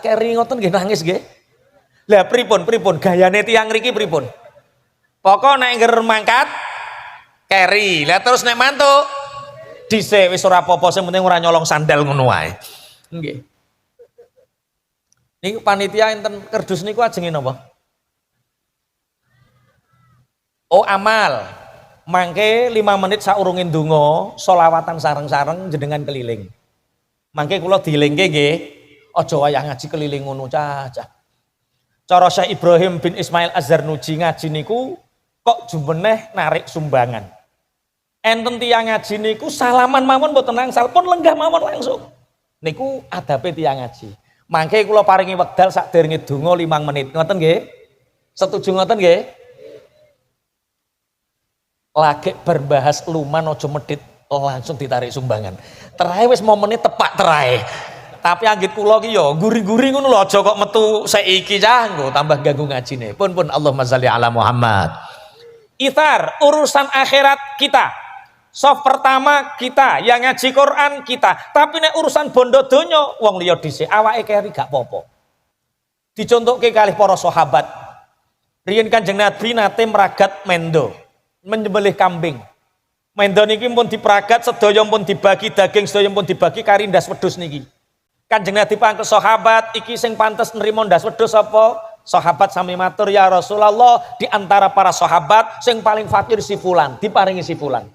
keri ngoten nggih nangis nggih. Lah pripun gayane tiyang mriki pripun? Pokok nek ngger mangkat keri. Lah terus nek mantuk dhisik wis ora apa-apa sing penting ora nyolong sandal ngono wae. Nggih. Niku panitia enten kerdus niku ajenge napa? Oh amal. Mangke 5 menit saurunge ndonga, selawatan sareng-sareng jenengan keliling. Mangke kula dielingke nggih, aja wayah ngaji keliling ngono cah. Cara Syekh Ibrahim bin Ismail Az-Zarnuji ngaji niku kok jumeneh narik sumbangan. Enten tiyang ngaji niku salaman mawon mboten angsal pun lenggah mawon langsung. Niku adabe tiyang ngaji. Mangke kula paringi wekdal sakderenge donga 5 menit. Ngoten nggih? Setuju ngoten nggih? Lagi berbahas luman aja medit langsung ditarik sumbangan. Terahe wis momennya tepak terahe. Tapi anggit kula ki ya guri-guri ngono lho aja kok metu saiki cah nggo tambah ganggu ngajine. Pun Allahumma shalli ala Muhammad. Ithar urusan akhirat kita. Sof pertama kita yang ngaji Quran kita. Tapi nek urusan bondo donya wong liya dhisik awake keri gak apa-apa. Dicontohke kalih para sahabat. Riyen Kanjeng Nabi nate meragat mendo. Menyembelih kambing. Mendo niki pun diperagat, sedaya pun dibagi daging, sedaya pun dibagi kari ndas wedhus niki. Kanjeng Nabi pangkel sahabat, iki sing pantes nrimo ndas wedhus apa? Sahabat sami matur, ya Rasulullah, di antara para sahabat sing paling fakir si fulan, diparingi si fulan.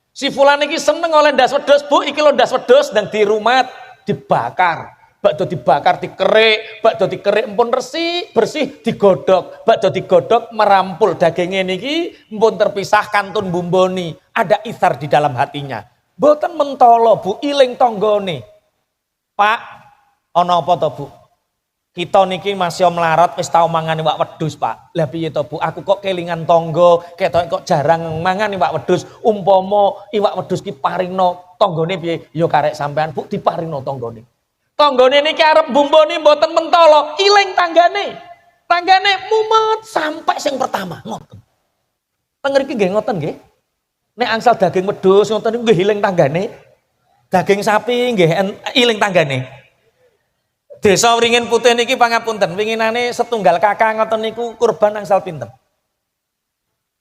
Si fulan niki seneng oleh ndas wedhus, Bu, iki lho ndas wedhus ndang dirumat, dibakar. Bakdo dibakar dikerik, bakdo dikerik empun resik, bersih digodhog, bakdo digodhog merampul dagingnya niki empun terpisah kantun bumboni, ada ithar di dalam hatinya. Mboten mentolo Bu, iling tanggane. Pak, ana apa to Bu? Kita niki masih melarat wis tau mangan iwak wedhus, Pak. Lah piye to Bu? Aku kok kelingan tangga, ketok kok jarang mangan iwak wedhus. Umpama iwak wedhus ki paringno tanggane piye? Ya karek sampean Bu diparingno tanggane. Tanggane niki arep bumboni mboten mentolo, iling tanggane. Tanggane mumet sampai sing pertama, ngoten. Teng mriki nggih ngoten nggih. Nek angsal daging wedhus ngoten niku nggih iling tanggane. Daging sapi nggih iling tanggane. Desa Wringin Putih niki pangapunten, winginane setunggal kakak ngoten niku kurban angsal pinten?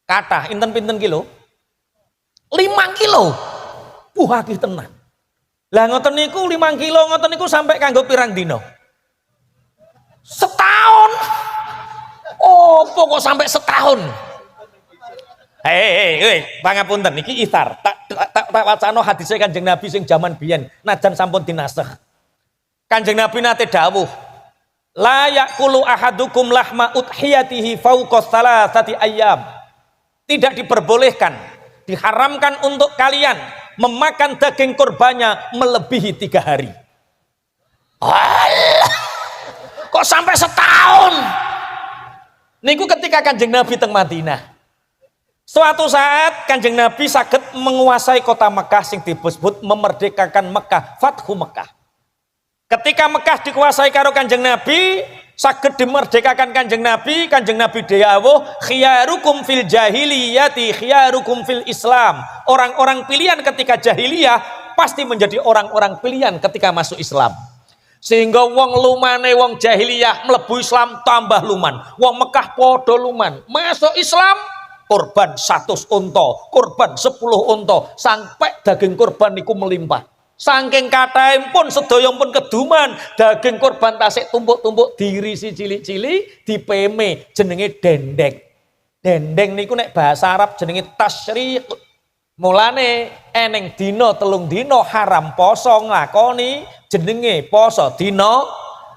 Kathah inten pinten kilo? 5 kilo. Akeh tenan. Lah ngoten niku 5 kilo ngoten niku sampai kanggo pirang dino? Setahun. Oh, kok sampai setahun? Hei, pangapunten niki ithar. Tak wacana hadise Kanjeng Nabi sing jaman biyen, najan sampun dinasakh. Kanjeng Nabi nate dawuh, la yaqulu ahadukum lahma udhiyatihi fauqa thalathati ayyam. Tidak diperbolehkan, diharamkan untuk kalian memakan daging kurbannya melebihi 3 hari. Allah, kok sampai setahun? Niku ketika Kanjeng Nabi teng Madinah. Suatu saat Kanjeng Nabi saged menguasai kota Mekah sing disebut memerdekakan Mekah, Fathu Mekah. Ketika Mekah dikuasai karo Kanjeng Nabi, saged dimerdekakan Kanjeng Nabi dawuh khiyarukum fil jahiliyati khiyarukum fil Islam. Orang-orang pilihan ketika jahiliyah pasti menjadi orang-orang pilihan ketika masuk Islam. Sehingga wong lumane wong jahiliyah mlebu Islam tambah luman. Wong Mekah padha luman. Masuk Islam korban 100 unta, korban 10 unta, sampai daging korban niku melimpah. Saking kathahipun pun sedaya pun keduman, daging korban tasik tumpuk-tumpuk dirisi cilik-cilik, dipeme jenenge dendeng. Dendeng niku nek bahasa Arab jenenge tasyriq. Mulane eneng dina 3 dina haram poso nglakoni jenenge poso dina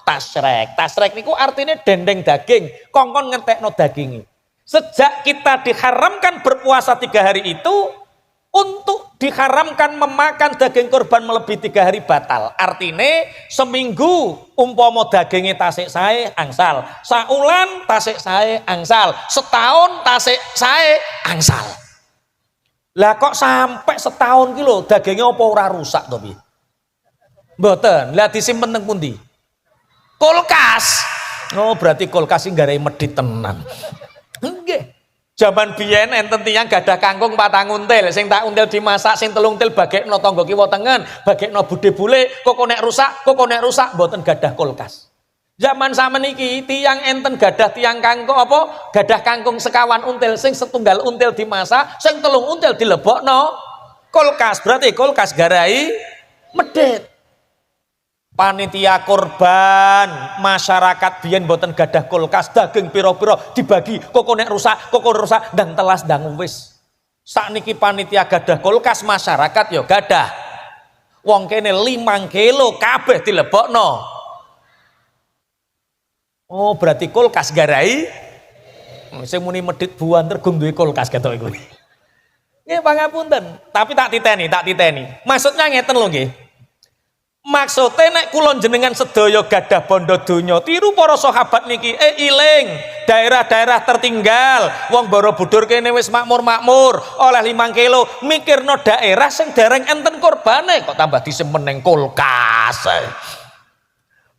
tasyrik. Tasyrik niku artinya dendeng daging, kongkon ngentekno daginge. Sejak kita diharamkan berpuasa 3 hari itu, untuk diharamkan memakan daging korban melebihi 3 hari batal. Artinya seminggu umpama dagingnya tasik sae angsal, saulan tasik sae angsal, setahun tasik sae angsal. Lah kok sampai setahun ki lho dagingnya apa ora rusak to piye? Mboten. Lah disimpen teng pundi? Kulkas. Oh berarti kulkas sing garai medhit tenan. Nggih. Jaman biyen enten tiyang gadah kangkung 4 until, sing tak until dimasak, sing 3 until bagekno tangga kiwa tengen, bagekno budhe bule, kok nek rusak mboten gadah kulkas. Zaman sakmeniki tiyang enten gadah tiyang kangkung apa? Gadah kangkung sekawan until sing setunggal until dimasak, sing telung until dilebokno kulkas. Berarti kulkas garai medhit. Panitia korban masyarakat biyen boten gadah kulkas, daging piro-piro dibagi, kok nek rusak, dan telas ndang wis. Sakniki panitia gadah kulkas, masyarakat yo gadah. Wong kene 5 kilo kabeh dilebokno. Oh, berarti kulkas garai. Sing muni medhit buanter gum duwe kulkas ketok iku. Nggih pangapunten, tapi tak titeni. Maksudnya ngeten lho nggih. Maksudnya nek kula jenengan sedaya gadah bondo donya, tiru para sahabat niki, iling daerah-daerah tertinggal, wong Borobudur kene wis makmur, oleh 5 kilo, mikirno daerah sing dereng enten korbane kok tambah disimpen ning kulkas.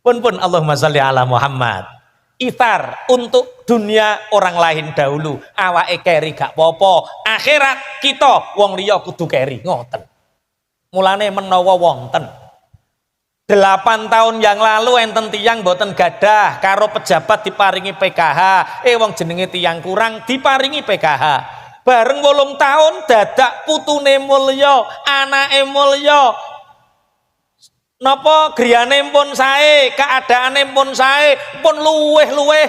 Pun Allahumma sholli ala Muhammad. Ithar untuk dunia orang lain dahulu, awake keri gak popo, akhirat kita wong liya kudu keri, ngoten. Mulane menawa wonten 8 tahun yang lalu enten tiyang boten gadah karo pejabat diparingi PKH, wong jenenge tiyang kurang diparingi PKH. Bareng 8 tahun dadak putune mulya, anake mulya. Napa griyane pun sae, keadaane pun sae, pun luweh-luweh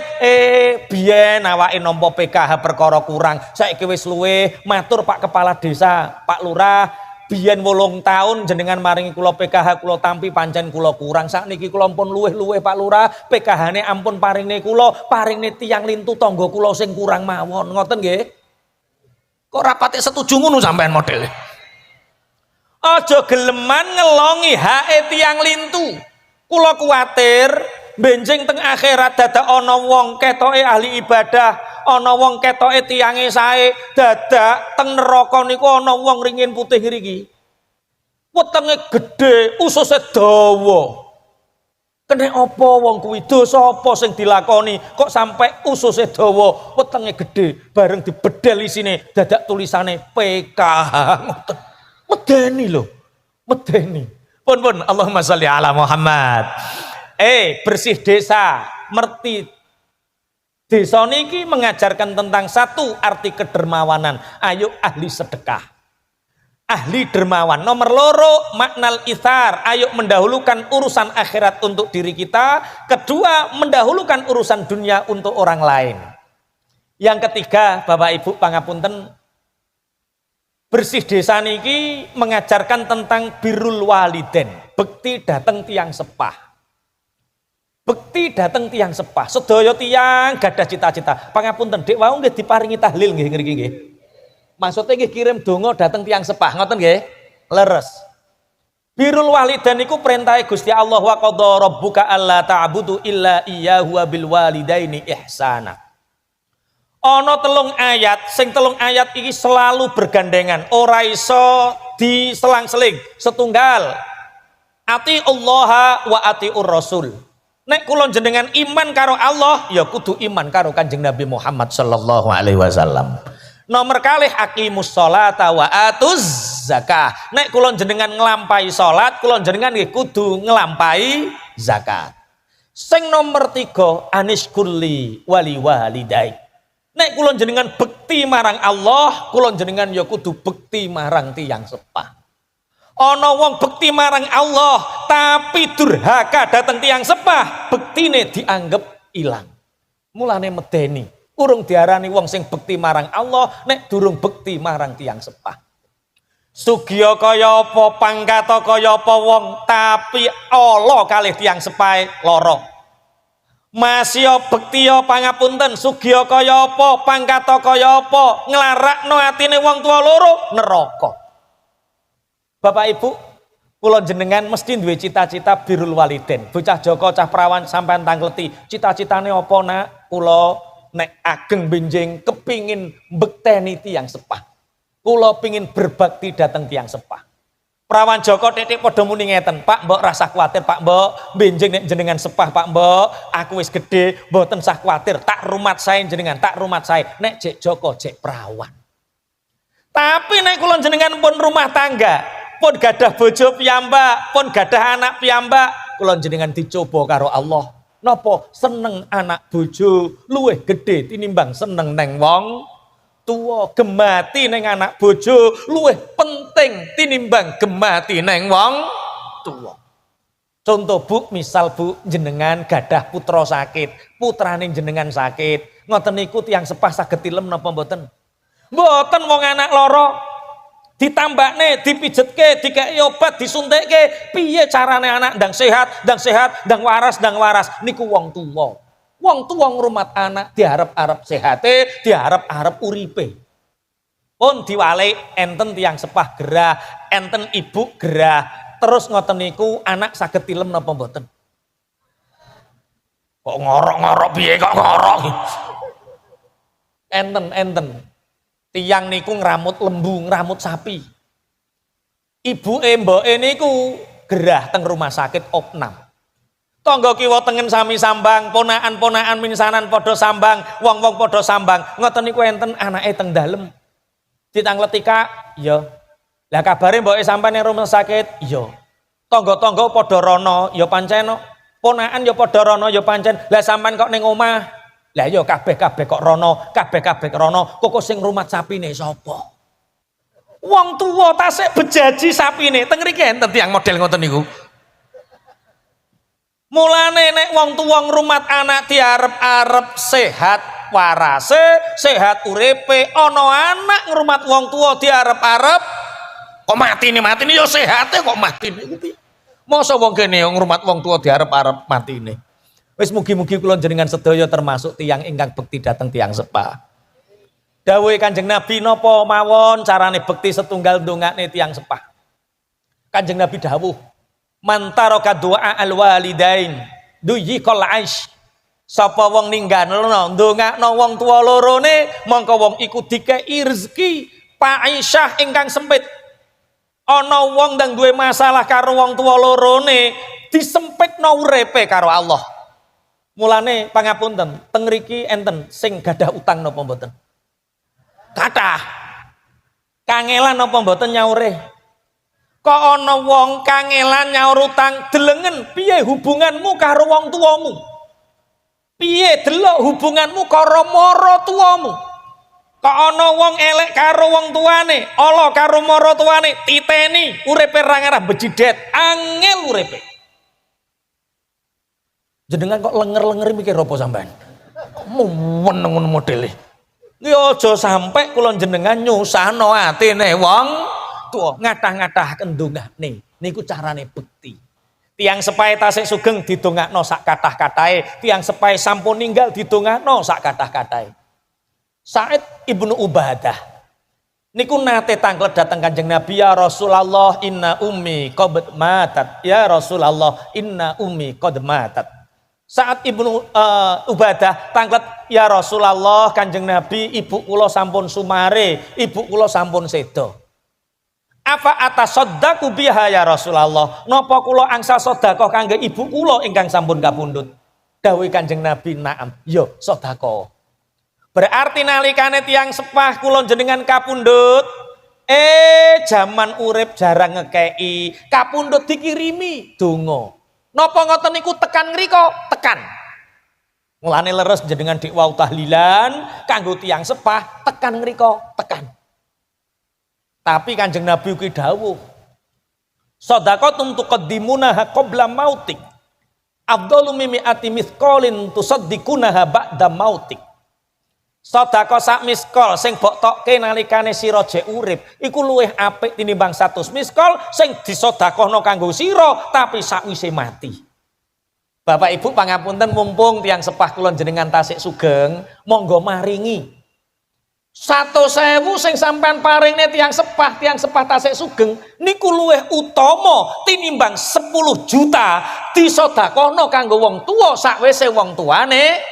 biyen awake nampa PKH perkara kurang, saiki wis luweh. Matur Pak Kepala Desa, Pak Lurah, biyen 8 tahun jenengan maringi kula PKH, kula tampi pancen kula kurang. Sakniki kula pun luweh-luweh Pak Lurah, PKH-ne ampun paringne kula, paringne tiyang lintu tangga kula sing kurang mawon. Ngoten nggih. Kok rapate setuju ngono sampean modele. Aja geleman ngelongi hae tiyang lintu. Kula kuwatir benjing teng akhirat dadak ana wong ketoke ahli ibadah, ana wong ketoke tiyange sae, dadak teng neraka niku ana wong ringin putih riki. Wetenge gedhe, ususe dawa. Kene apa wong kuwi? Dosa apa sing dilakoni kok sampai ususe dawa, wetenge gedhe, bareng dibedhel isine dadak tulisane PKH. Ngoten. Medeni lho, medeni. Pun Allahumma sholli ala Muhammad. Bersih desa, merti desa niki mengajarkan tentang satu arti kedermawanan. Ayo ahli sedekah, ahli dermawan. Nomor 2 maknal ithar, ayo mendahulukan urusan akhirat untuk diri kita. Kedua, mendahulukan urusan dunia untuk orang lain. Yang ketiga, Bapak Ibu pangapunten, bersih desa niki mengajarkan tentang birrul waliden, bekti dateng tiang sepah. Bekti dateng tiang sepah. Sedaya tiang gadah cita-cita. Pangapunten Dik wau nggih diparingi tahlil nggih ngriki nggih. Maksudnya nggih kirim donga dateng tiang sepah, ngoten nggih? Leres. Birrul waliden niku perintahe Gusti Allah, wa qadha rabbuka alla ta'budu illa iyyahu wa bil walidaini ihsana. Ana 3 ayat, sing 3 ayat iki selalu bergandengan, ora iso diselang-seling. Setunggal, ati Allah wa atiur Rasul. Nek kula jenengan iman karo Allah, ya kudu iman karo Kanjeng Nabi Muhammad sallallahu alaihi wasallam. Nomor kalih aqimus sholata wa atuz zakah. Nek kula jenengan nglampahi salat, kula jenengan nggih kudu nglampahi zakat. Sing nomor 3 anis kulli wali walidai. Nek kula jenengan bekti marang Allah, kula jenengan ya kudu bekti marang tiyang sepah. Ana wong bekti marang Allah tapi durhaka dateng tiyang sepah, bektine dianggep ilang. Mulane medeni. Urung diarani wong sing bekti marang Allah nek durung bekti marang tiyang sepah. Sugiya kaya apa, pangkata kaya apa wong tapi ala kalih tiyang sepah lara. Masya bektiya pangapunten, sugiya kaya apa, pangkata kaya apa, nglarakno atine wong tua loro neraka. Bapak Ibu, kula jenengan mesti duwe cita-cita birrul waliden. Bocah Joko cah prawan sampean tangleti, cita-citane apa nak? Kula nek ageng benjing kepingin mbekteni tiyang sepah. Kula pingin berbakti dateng tiyang sepah. Prawan Joko titik padha muni ngeten, Pak mbok rasa kuatir, Pak mbok benjing nek jenengan sepah, Pak mbok aku wis gedhe mboten sah kuatir, tak rumat sae jenengan, tak rumat sae nek jek Joko jek prawan. Tapi nek kula jenengan pun rumah tangga, pun gadah bojo piyambak, pun gadah anak piyambak, kula jenengan dicoba karo Allah. Napa seneng anak bojo luwih gedhe tinimbang seneng neng wong tuwa. Gemati neng anak bojo luwih penting tinimbang gemati neng wong tuwa. Contoh Bu, misal Bu jenengan gadah putra sakit, putrane jenengan sakit, ngoten niku tiyang sepah saged tilem napa mboten? Mboten, wong anak loro ditambakne, dipijetke, dikei obat, disuntikke, piye carane anak ndang sehat, ndang waras niku wong tuwa. Wong tuwa ngrumat anak diarep-arep sehate, diarep-arep uripe. Pun diwalik enten tiyang sepah gerah, enten ibu gerah, terus ngoten niku anak saged tilem napa mboten? Kok ngorok-ngorok piye kok ngorok? Enten. Tiang niku ngramut lembu, ngramut sapi. Ibuke mboke niku gerah teng rumah sakit opnam. Tangga kiwa tengen sami sambang, ponakan-ponakan minsanan padha sambang, wong-wong padha sambang. Ngoten niku enten anake teng dalem. Ditangleti Kak, ya. Lah kabare mboke sampeyan ning rumah sakit, ya. Tangga-tangga padha rono, ya pancen. Ponakan ya padha rono, ya pancen. Lah sampeyan kok ning omah, lah ya kabeh-kabeh kok rono, kabeh-kabeh rono, kok sing rumat sapine sapa? Wong tuwa tasik bejaji sapine. Teng mriki enten tiyang model ngoten niku. Mulane nek wong tuwa ngrumat anak diarep-arep sehat warase, sehat uripe, ana anak ngrumat wong tuwa diarep-arep kok matine ya sehate kok matine iku piye? Masa wong kene ngrumat wong tuwa diarep-arep matine. Wis mugi-mugi kula jenengan sedaya termasuk tiyang ingkang bekti dhateng tiyang sepah. Dawuhe Kanjeng Nabi napa mawon carane bekti setunggal ndongakne tiyang sepah. Kanjeng Nabi dawuh, "Man taraka du'a al-walidain duyiqal 'aish." Sapa wong ninggalno ndongakno wong tuwa lorone, mongko wong iku dikei rezeki pa'isyah ingkang sempit. Ana wong ndang duwe masalah karo wong tuwa lorone, disempitno uripe karo Allah. Mulane pangapunten, teng mriki enten sing gadah utang napa mboten? Kathah. Kangelan napa mboten nyaure? Kok ana wong kangelan nyaur utang, delengen piye hubunganmu karo wong tuamu? Piye delok hubunganmu karo mara tuamu? Kok ana wong elek karo wong tuane, ala karo mara tuane, titeni uripe ra ngarah bejidet, angel uripe. Jenengan kok lenger-lenger mikir apa sampean? Muwen ngono modele. Ya aja sampe kula jenengan nyusahno atine wong tuwa, ngathah-ngathahaken ndongane. Niku carane bekti. Tiang sepahe tasik sugeng didongakno sak kathah-kathahe, tiang sepahe sampun ninggal didongakno sak kathah-kathahe. Sa'id Ibnu Ubadah niku nate tanglet dateng Kanjeng Nabi, "Ya Rasulullah, inna ummi qad matat." Ya Rasulullah, inna ummi qad matat. Saat Ibnu Ubadah tanglet, "Ya Rasulullah, Kanjeng Nabi, ibu kula sampun sumare, ibu kula sampun sedo. Apa atasaddaqu biha ya Rasulullah? Napa kula angsal sedekah kangge ibu kula ingkang sampun kapundhut?" Dawuh Kanjeng Nabi, "Na'am, ya sedekah." Berarti nalikane tiyang sepah kula jenengan kapundhut, jaman urip jarang ngekei, kapundhut dikirimi donga. Napa ngoten niku tekan ngrika? Tekan. Mulane leres jenengan dik wau tahlilan kanggo tiyang sepah, tekan ngrika, tekan. Tapi Kanjeng Nabi ki dawuh, "Shadaqatun tuqaddimunaha qabla mautik. Afdalu mimmi ati mithqalin tusaddiqunaha ba'da mautik." Sedekah sak miskol sing mbok tokke nalikane sira jek urip iku luwih apik tinimbang 100 miskol sing disedekahno kanggo sira tapi sakwise mati. Bapak Ibu pangapunten, mumpung tiyang sepah kula jenengan tasik sugeng, monggo maringi 100.000 sing sampean paringne tiyang sepah tasik sugeng niku luwih utama tinimbang 10 juta disedekahno kanggo wong tuwa sakwise wong tuane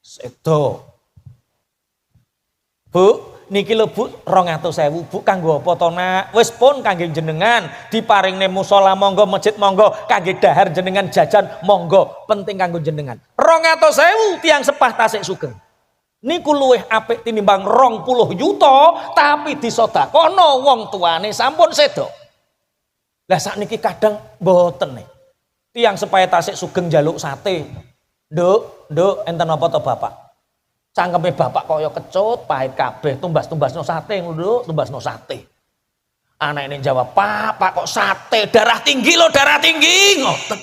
sedo. Bu, niki lho Bu, 200.000 Bu, kanggo apa to Nak? Wis pun kangge jenengan, diparingne musala monggo, masjid monggo, kangge dahar jenengan jajan monggo, penting kanggo jenengan. 200.000 tiyang sepah tasik sugeng. Niku luwih apik tinimbang 20 juta tapi disedekahno wong tuane sampun sedo. Lah sakniki kadang mboten nih. Tiang supaya tasik sugeng jaluk sate. Nduk, enten apa to Bapak? Cangkeme Bapak kaya kecut, pahit kabeh, tumbas-tumbasno sate, Nduk, tumbasno sate. Anak ini jawab, Pak kok sate, darah tinggi lo, darah tinggi. Ngoten.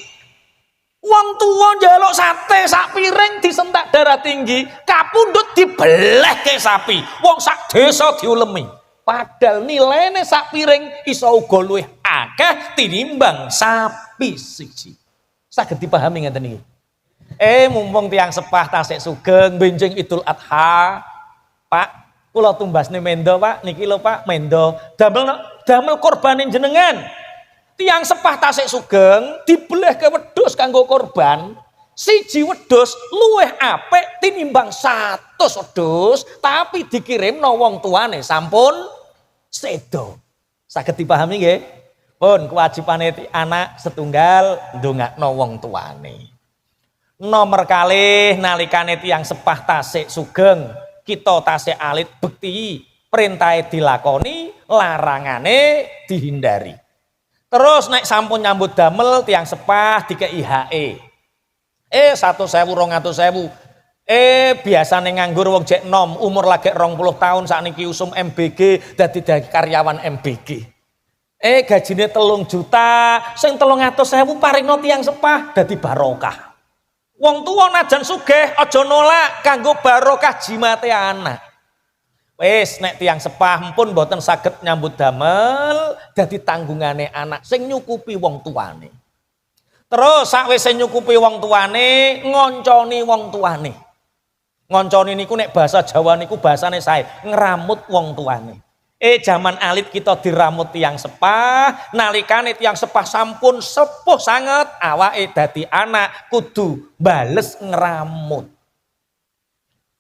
Wong tua njaluk sate sak piring disentak darah tinggi, kapundhut dibelehke sapi. Wong sak desa diulemi. Padahal nilainya sak piring iso uga luwih akeh tinimbang sapi siji. Saged dipahami ngeten iki. Mumpung tiang sepah tasik sugeng benjing Idul Adha, Pak, kula tumbasne mendo, Pak. Niki lho, Pak, mendo. Damel korbanin jenengan. Tiang sepah tasik sugeng dibeleh ke wedhus kanggo korban. Siji wedhus luwih apik tinimbang 100 wedhus, tapi dikirimno wong tuane sampun sedo. Saged dipahami nggih? Pun kewajibane anak setunggal ndongakno wong tuane. Nomor kalih nalikane tiang sepah tasik sugeng, kita tasik alit bekti, perintahe dilakoni, larangane dihindari. Terus naik sampun nyambut damel tiang sepah dikei HE. 1.000 200.000. Biasane nganggur wong jek nom, umur lagi 20 tahun sakniki usum MBG dadi karyawan MBG. Gajine 3 juta, sing 300.000 paringno tiang sepah dadi barokah. Wong tuwa najan sugih aja nolak kanggo barokah jimate anak. Wis nek tiang sepah pun mboten saged nyambut damel dadi tanggungane anak sing nyukupi wong tuane. Terus sakwise nyukupi wong tuane ngonconi wong tuane. Ngonconi niku nek bahasa Jawa niku bahasane sae ngramut wong tuane. Jaman alit kita diramut tiang sepah, nalikane tiang sepah sampun sepuh sanget awake dadi anak kudu bales ngramut.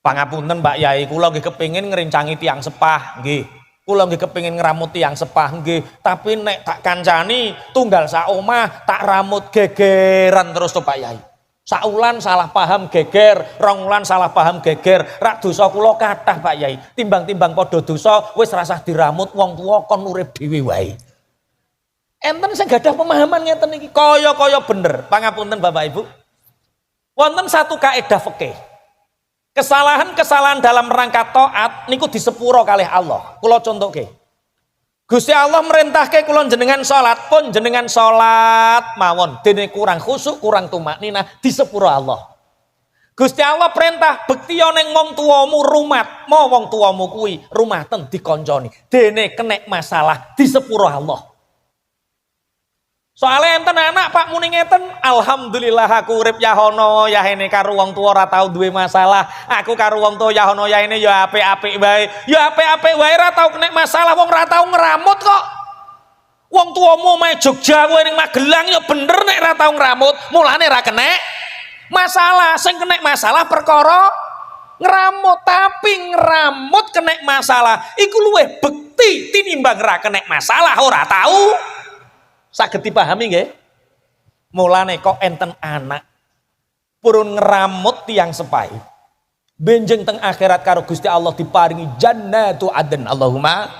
Pangapunten Mbak Yai, kula nggih kepengin ngrencangi tiang sepah, nggih. Kula nggih kepengin ngramut tiang sepah, nggih. Tapi nek tak kancani tunggal sak omah tak ramut gegeran terus to Pak Yai. Saulan salah paham geger, rong wulan salah paham geger. Rak dosa kula kathah Pak Yai. Timbang-timbang padha dosa wis rasah diramut wong tuwa kon urip dhewe wae. Enten sing gadah pemahaman ngeten iki kaya-kaya bener. Pangapunten Bapak Ibu. Wonten satu kaidah fikih. Kesalahan-kesalahan dalam rangka taat niku disepuro kalih Allah. Kula contohke. Gusti Allah merintahke kula jenengan salat pun jenengan salat mawon dene kurang khusyuk, kurang tumakninah disepuro Allah. Gusti Allah perintah bektiya ning wong tuwamu rumat, mau wong tuwamu kuwi rumaten dikonconi. Dene kenek masalah disepuro Allah. Soalnya enten anak Pak muni ngeten, alhamdulillah aku urip yahono yahene karo wong tuwa ora tau duwe masalah. Aku karo wong tuwa yahono yahene ya apik-apik wae. Ya apik-apik wae ora tau kena masalah, wong ora tau ngramut kok. Wong tuwamu mae Jogja kowe ning Magelang ya bener nek ora tau ngramut, mulane ora kena masalah. Sing kena masalah perkara ngramut, tapi ngramut kena masalah iku luwih bekti tinimbang ora kena masalah ora tau. Saged dipahami nggih? Mulane kok enten anak purun ngeramut tiang sepai. Benjing teng akhirat karo Gusti Allah diparingi jannatu aden. Allahumma.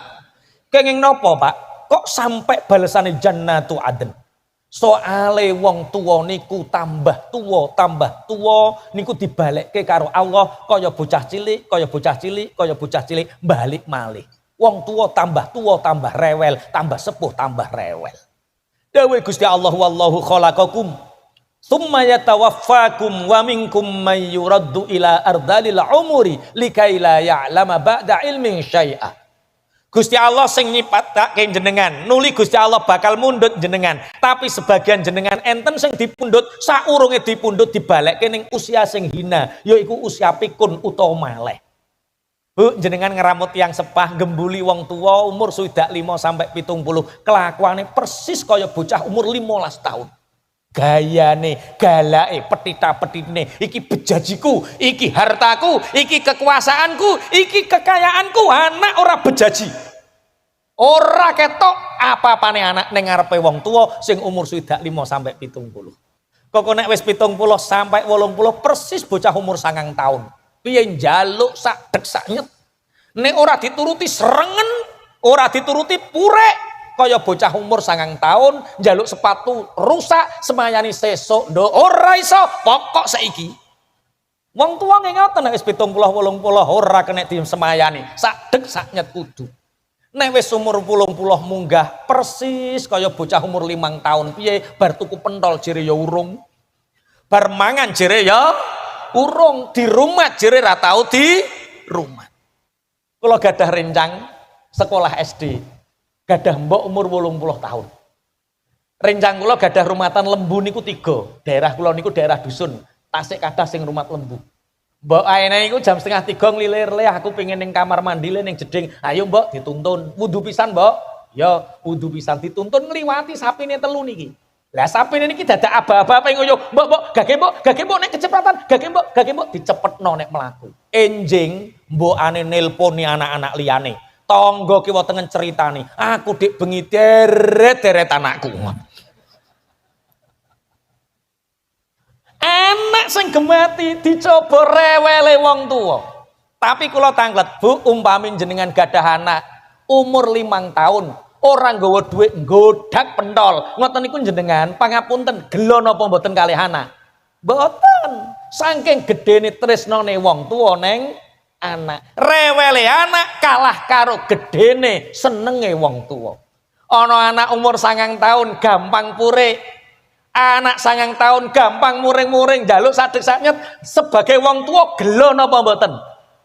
Kenging nopo Pak? Kok sampai balesane jannatu aden? Soale wong tuwa niku tambah tuwa niku dibalekke karo Allah kaya bocah cilik, balik malih. Wong tuwa tambah rewel, tambah sepuh tambah rewel. Dawuh Gusti Allah wallahu khalaqakum tsumma yatawaffakum wa minkum may yuraddu ila ardalil umuri likai la ya'lama ba'da ilmin syai'a. Gusti Allah sing nyipatake jenengan, nuli Gusti Allah bakal mundhut jenengan, tapi sebagian jenengan enten sing dipundhut saurunge dipundhut dibalekke ning usia sing hina, yaiku usia pikun utawa maleh. Bu, jenengan ngeramut yang sepah gembuli wong tua umur sudah 5 sampai 70, kelakuane persis kaya bocah umur 15 tahun. Gayane, galake, petita-petine, iki bejajiku, iki hartaku, iki kekuasaanku, iki kekayaanku, anak ora bejaji. Ora ketok apa-apane anak ning ngarepe wong tua sing umur sudah 5 sampai 70. Kok nek wis 70 sampai 80 persis bocah umur 9 tahun. Piye njaluk sak dek sak nyet. Nek ora dituruti serengen, ora dituruti purek, kaya bocah umur 9 tahun njaluk sepatu rusak semayani sesuk nduk ora iso pokok saiki. Wong tuwa nggih ngoten nek wis 70 80 ora kena disemayani sak dek sak nyet kudu. Nek wis umur 80 munggah persis kaya bocah umur 5 tahun piye bar tuku pentol jere ya urung. Bar mangan jere ya urung, di rumah jere ra tau di rumah. Kula gadah rencang sekolah SD, gadah mbok umur 80 tahun. Rencang kula gadah rumatan lembu niku 3. Daerah kula niku daerah dusun, tasik kadah sing rumat lembu. Mbok aene iku jam 2:30 ngelilir le aku pengen ning kamar mandi le ning jeding. Ayo mbok dituntun, wudu pisan mbok. Ya wudu pisan dituntun ngliwati sapine 3 niki. Lah sapine niki dadak aba-aba pengen ngoyo, mbok gage mbok nek kecepatan, gage mbok dicepetno nek mlaku. Enjing mbokane nelponi anak-anak liyane. Tangga kiwa tengen ceritane, aku dik bengi deret-deret anakku. Anak sing gemati dicoba rewele wong tuwa. Tapi kula tanglet, Bu, umpami jenengan gadah anak umur 5 tahun, orang nggawa dhuwit nggodak pentol. Ngoten niku jenengan pangapunten gelo napa mboten kalih anak? Mboten. Saking gedene tresnane wong tuwa neng anak. Rewele anak kalah karo gedene senenge wong tuwa. Ana anak umur 9 tahun gampang pure. Anak 9 tahun gampang muring-muring njaluk sadek-saknyet sebagai wong tua gelo napa mboten?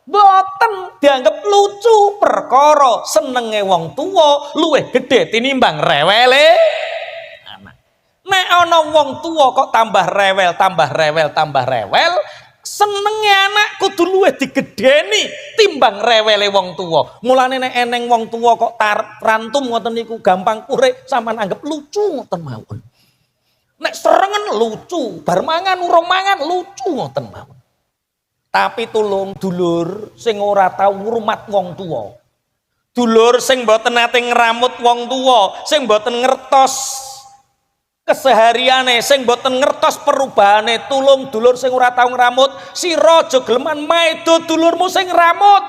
Mboten, dianggap lucu perkara senenge wong tua luwih gedhe tinimbang rewele anak. Nek ana wong tua kok tambah rewel, senenge anak kudu luwih digedheni timbang rewele wong tua. Mulane nek eneng wong tua kok rantum ngoten niku gampang pure sampean anggap lucu ngoten mawon. Nek serengen lucu, bar mangan urung mangan lucu ngoten mawon. Tapi tulung dulur sing ora tau ngrumat wong tuwa. Dulur sing mboten nate ngramut wong tuwa, sing mboten ngertos kesehariane, sing mboten ngertos perubahane, tulung dulur sing ora tau ngramut, sira aja geleman maido dulurmu sing ngramut.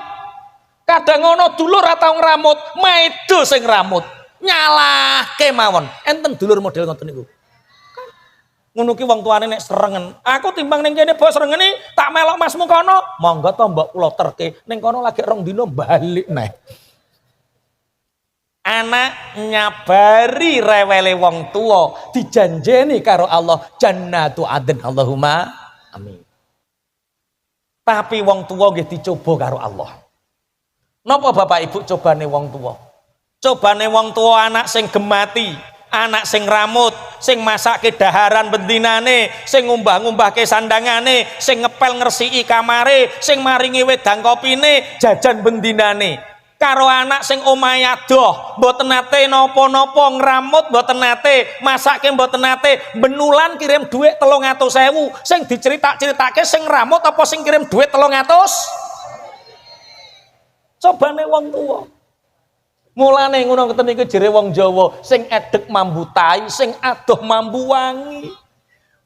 Kadang ana dulur ora tau ngramut, maido sing ngramut. Nyalahke mawon. Enten dulur model ngoten niku. Ngono ki wong tuane nek serengen, aku timbang ning kene bos serengeni tak melok masmu kono, monggo to mbok kula terke ning kono lagi 2 dina balik neh. Anak nyabari rewele wong tuwa dijanjeni karo Allah jannatu adn, Allahumma amin. Tapi wong tuwa nggih dicoba karo Allah. Napa Bapak Ibu cobane wong tuwa? Cobane wong tuwa anak sing gemati, anak sing ramut, sing masake daharan bendinane, sing ngumbah-ngumbahke sandangane, sing ngepel ngresiki kamare, sing maringi wedang kopine, jajan bendinane. Karo anak sing omahe adoh, mboten nate napa-napa ngramut, mboten nate masake, mboten nate benulan kirim dhuwit 300.000, sing diceritak-ceritake sing ngramut apa sing kirim dhuwit 300? Cobane wong tuwa. Mulane ngono ngoten niku jere wong Jawa, sing edek mambu tai, sing adoh mambu wangi.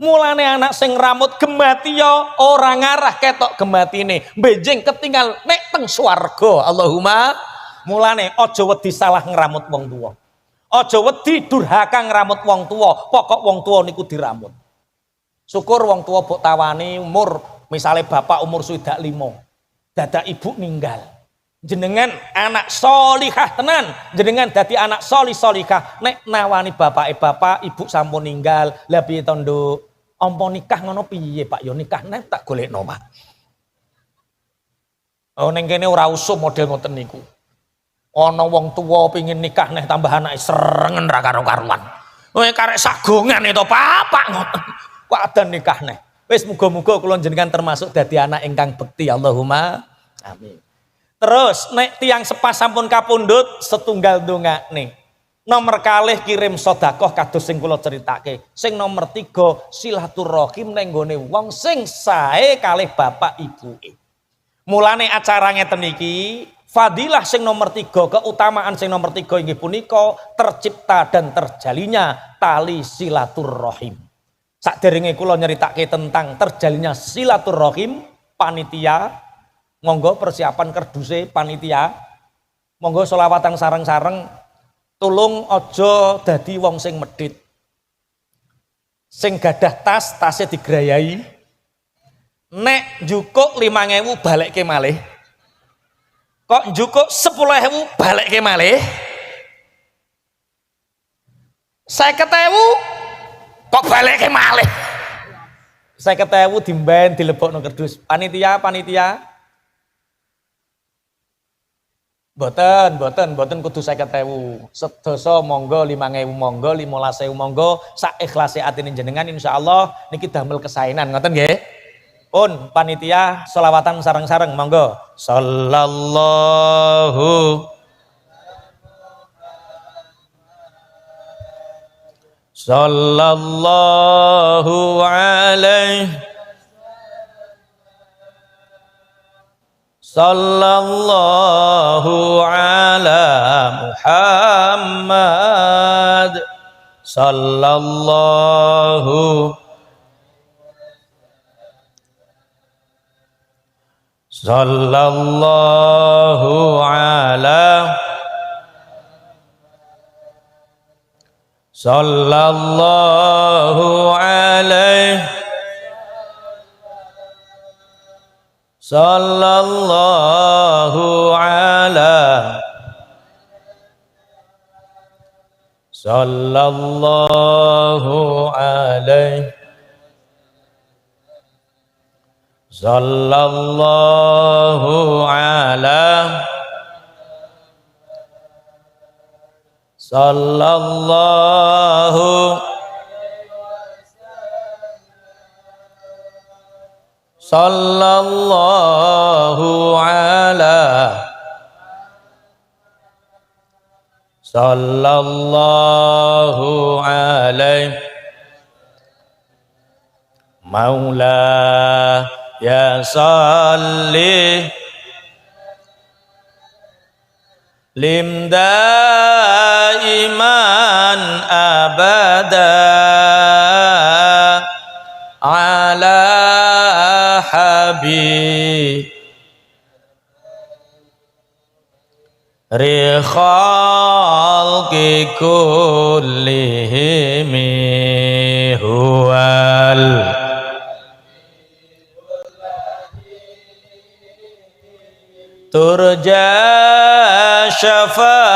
Mulane anak sing rambut gemati ya ora ngarah ketok gematine, benjing ketinggal nek teng swarga. Allahumma. Mulane aja wedi salah ngramut wong tuwa. Aja wedi durhaka ngramut wong tuwa, pokok wong tuwa niku diramut. Syukur wong tuwa mbok tawani umur, misale bapak umur 65, dadak ibu ninggal. Jenengan anak solihah tenan, jenengan dadi anak solihah. Nek nawani bapak ibu sampun ninggal, lah piye to nduk? Ampa nikah ngono piye Pak? Ya nikah nek tak golekno Pak. Oh ning kene ora usum model ngoten niku. Ana wong tuwa pengin nikah neh tambah anake serengen ra karo-karuan. Kowe karek sagongan to Pak ngoten. Kok adan nikah neh. Wis muga-muga kula jenengan termasuk dadi anak ingkang bekti. Allahumma amin. Terus nek tiang sepas sampun kapundhut setunggal ndongakne. Nomor kalih kirim sedekah kados sing kula critake. Sing nomor 3 silaturahim ning gone wong sing sae kalih bapak ibuke. Mulane acara ngeten iki, fadilah sing nomor 3, keutamaan sing nomor 3 inggih punika tercipta dan terjalinnya tali silaturahim. Saderenge kula nyeritake tentang terjalinnya silaturahim, panitia monggo persiapan kerduse panitia, monggo selawatan sareng-sareng, tulung aja dadi wong sing medhit. Sing gadah tas, tasnya digrayai. Nek njukuk 5.000 balekke malih. Kok njukuk 10.000 balekke malih. 50.000 kok balekke malih. 50.000 dimben dilebokno kerdus. Panitia. Boten kudu 50.000. Sedasa monggo 5.000 monggo 15.000 monggo sak ikhlase atine jenengan insyaallah niki damel kesaenan ngoten nggih. Pun panitia selawatan sareng-sareng monggo. Sallallahu alaihi sallallahu ala Muhammad sallallahu ala sallallahu alaihi sallallahu ala sallallahu alaihi sallallahu ala sallallahu sallallahu ala sallallahu alaihi maula ya salli lim daiman abada ala habib rikhalqi kullihim huwal turja syafa'atuhu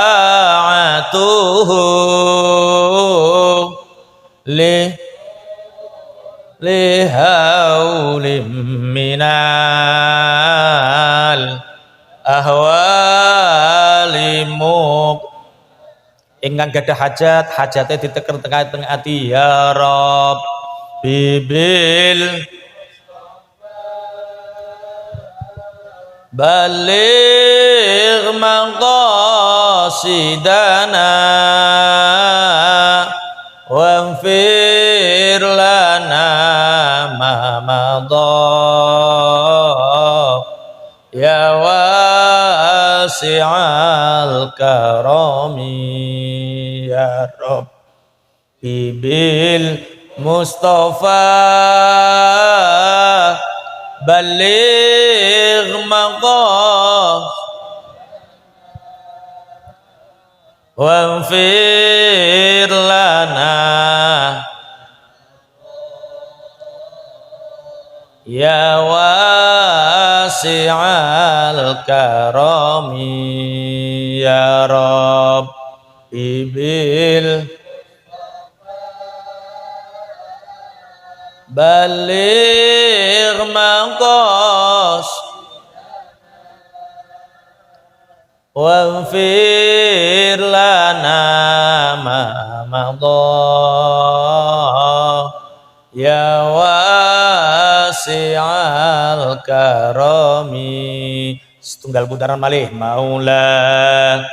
lihaulim minal ahwalimuk ingkang gadah hajat hajate diteker teng ati ya Rabb bibil baligh maqasidana waghfir lana ma madha ya wasi'al karami ya Rabb bibil Mustafa baligh maqasidana waghfir lana ya wasi'al karami ya Rabb ibil baligh maqas waghfir lana ma madha ya wasi'al karami setunggal putaran malih maula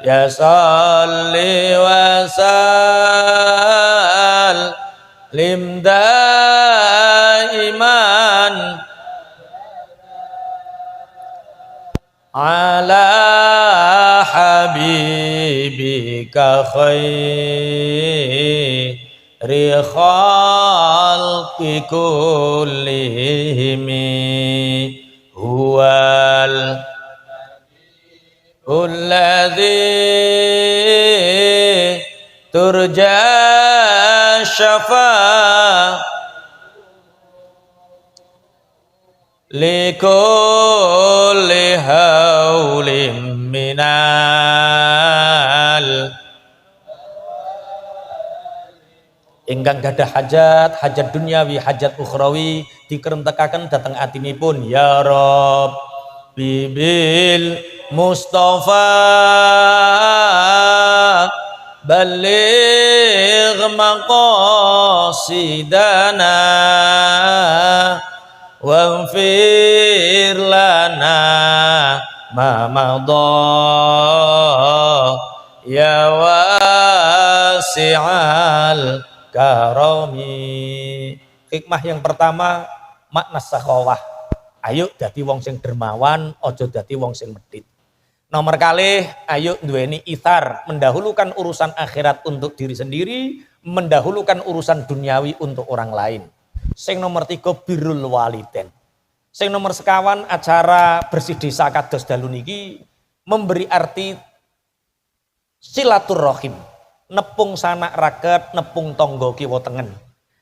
ya salli wa sallim daiman ala habibika khairi khalqi kullihim huwal alladhi turja syafa likulli haulim minal ingkang gadah hajat dunyawi hajat ukhrawi dikerentekaken dhateng atinipun ya Rob bibil Mustafa baligh maqasidana waghfir lana ma madha ya wasi'al karomi. Hikmah yang pertama makna sakhawah, ayo dadi wong sing dermawan, ojo dadi wong sing medhit. Nomor kalih, ayo duweni ithar, mendahulukan urusan akhirat untuk diri sendiri, mendahulukan urusan duniawi untuk orang lain. Sing nomor 3 birrul waliden. Sing nomor sekawan acara bersih desa kados dalu niki memberi arti silaturrahim. Nepung sanak raket, nepung tonggo kiwa tengen.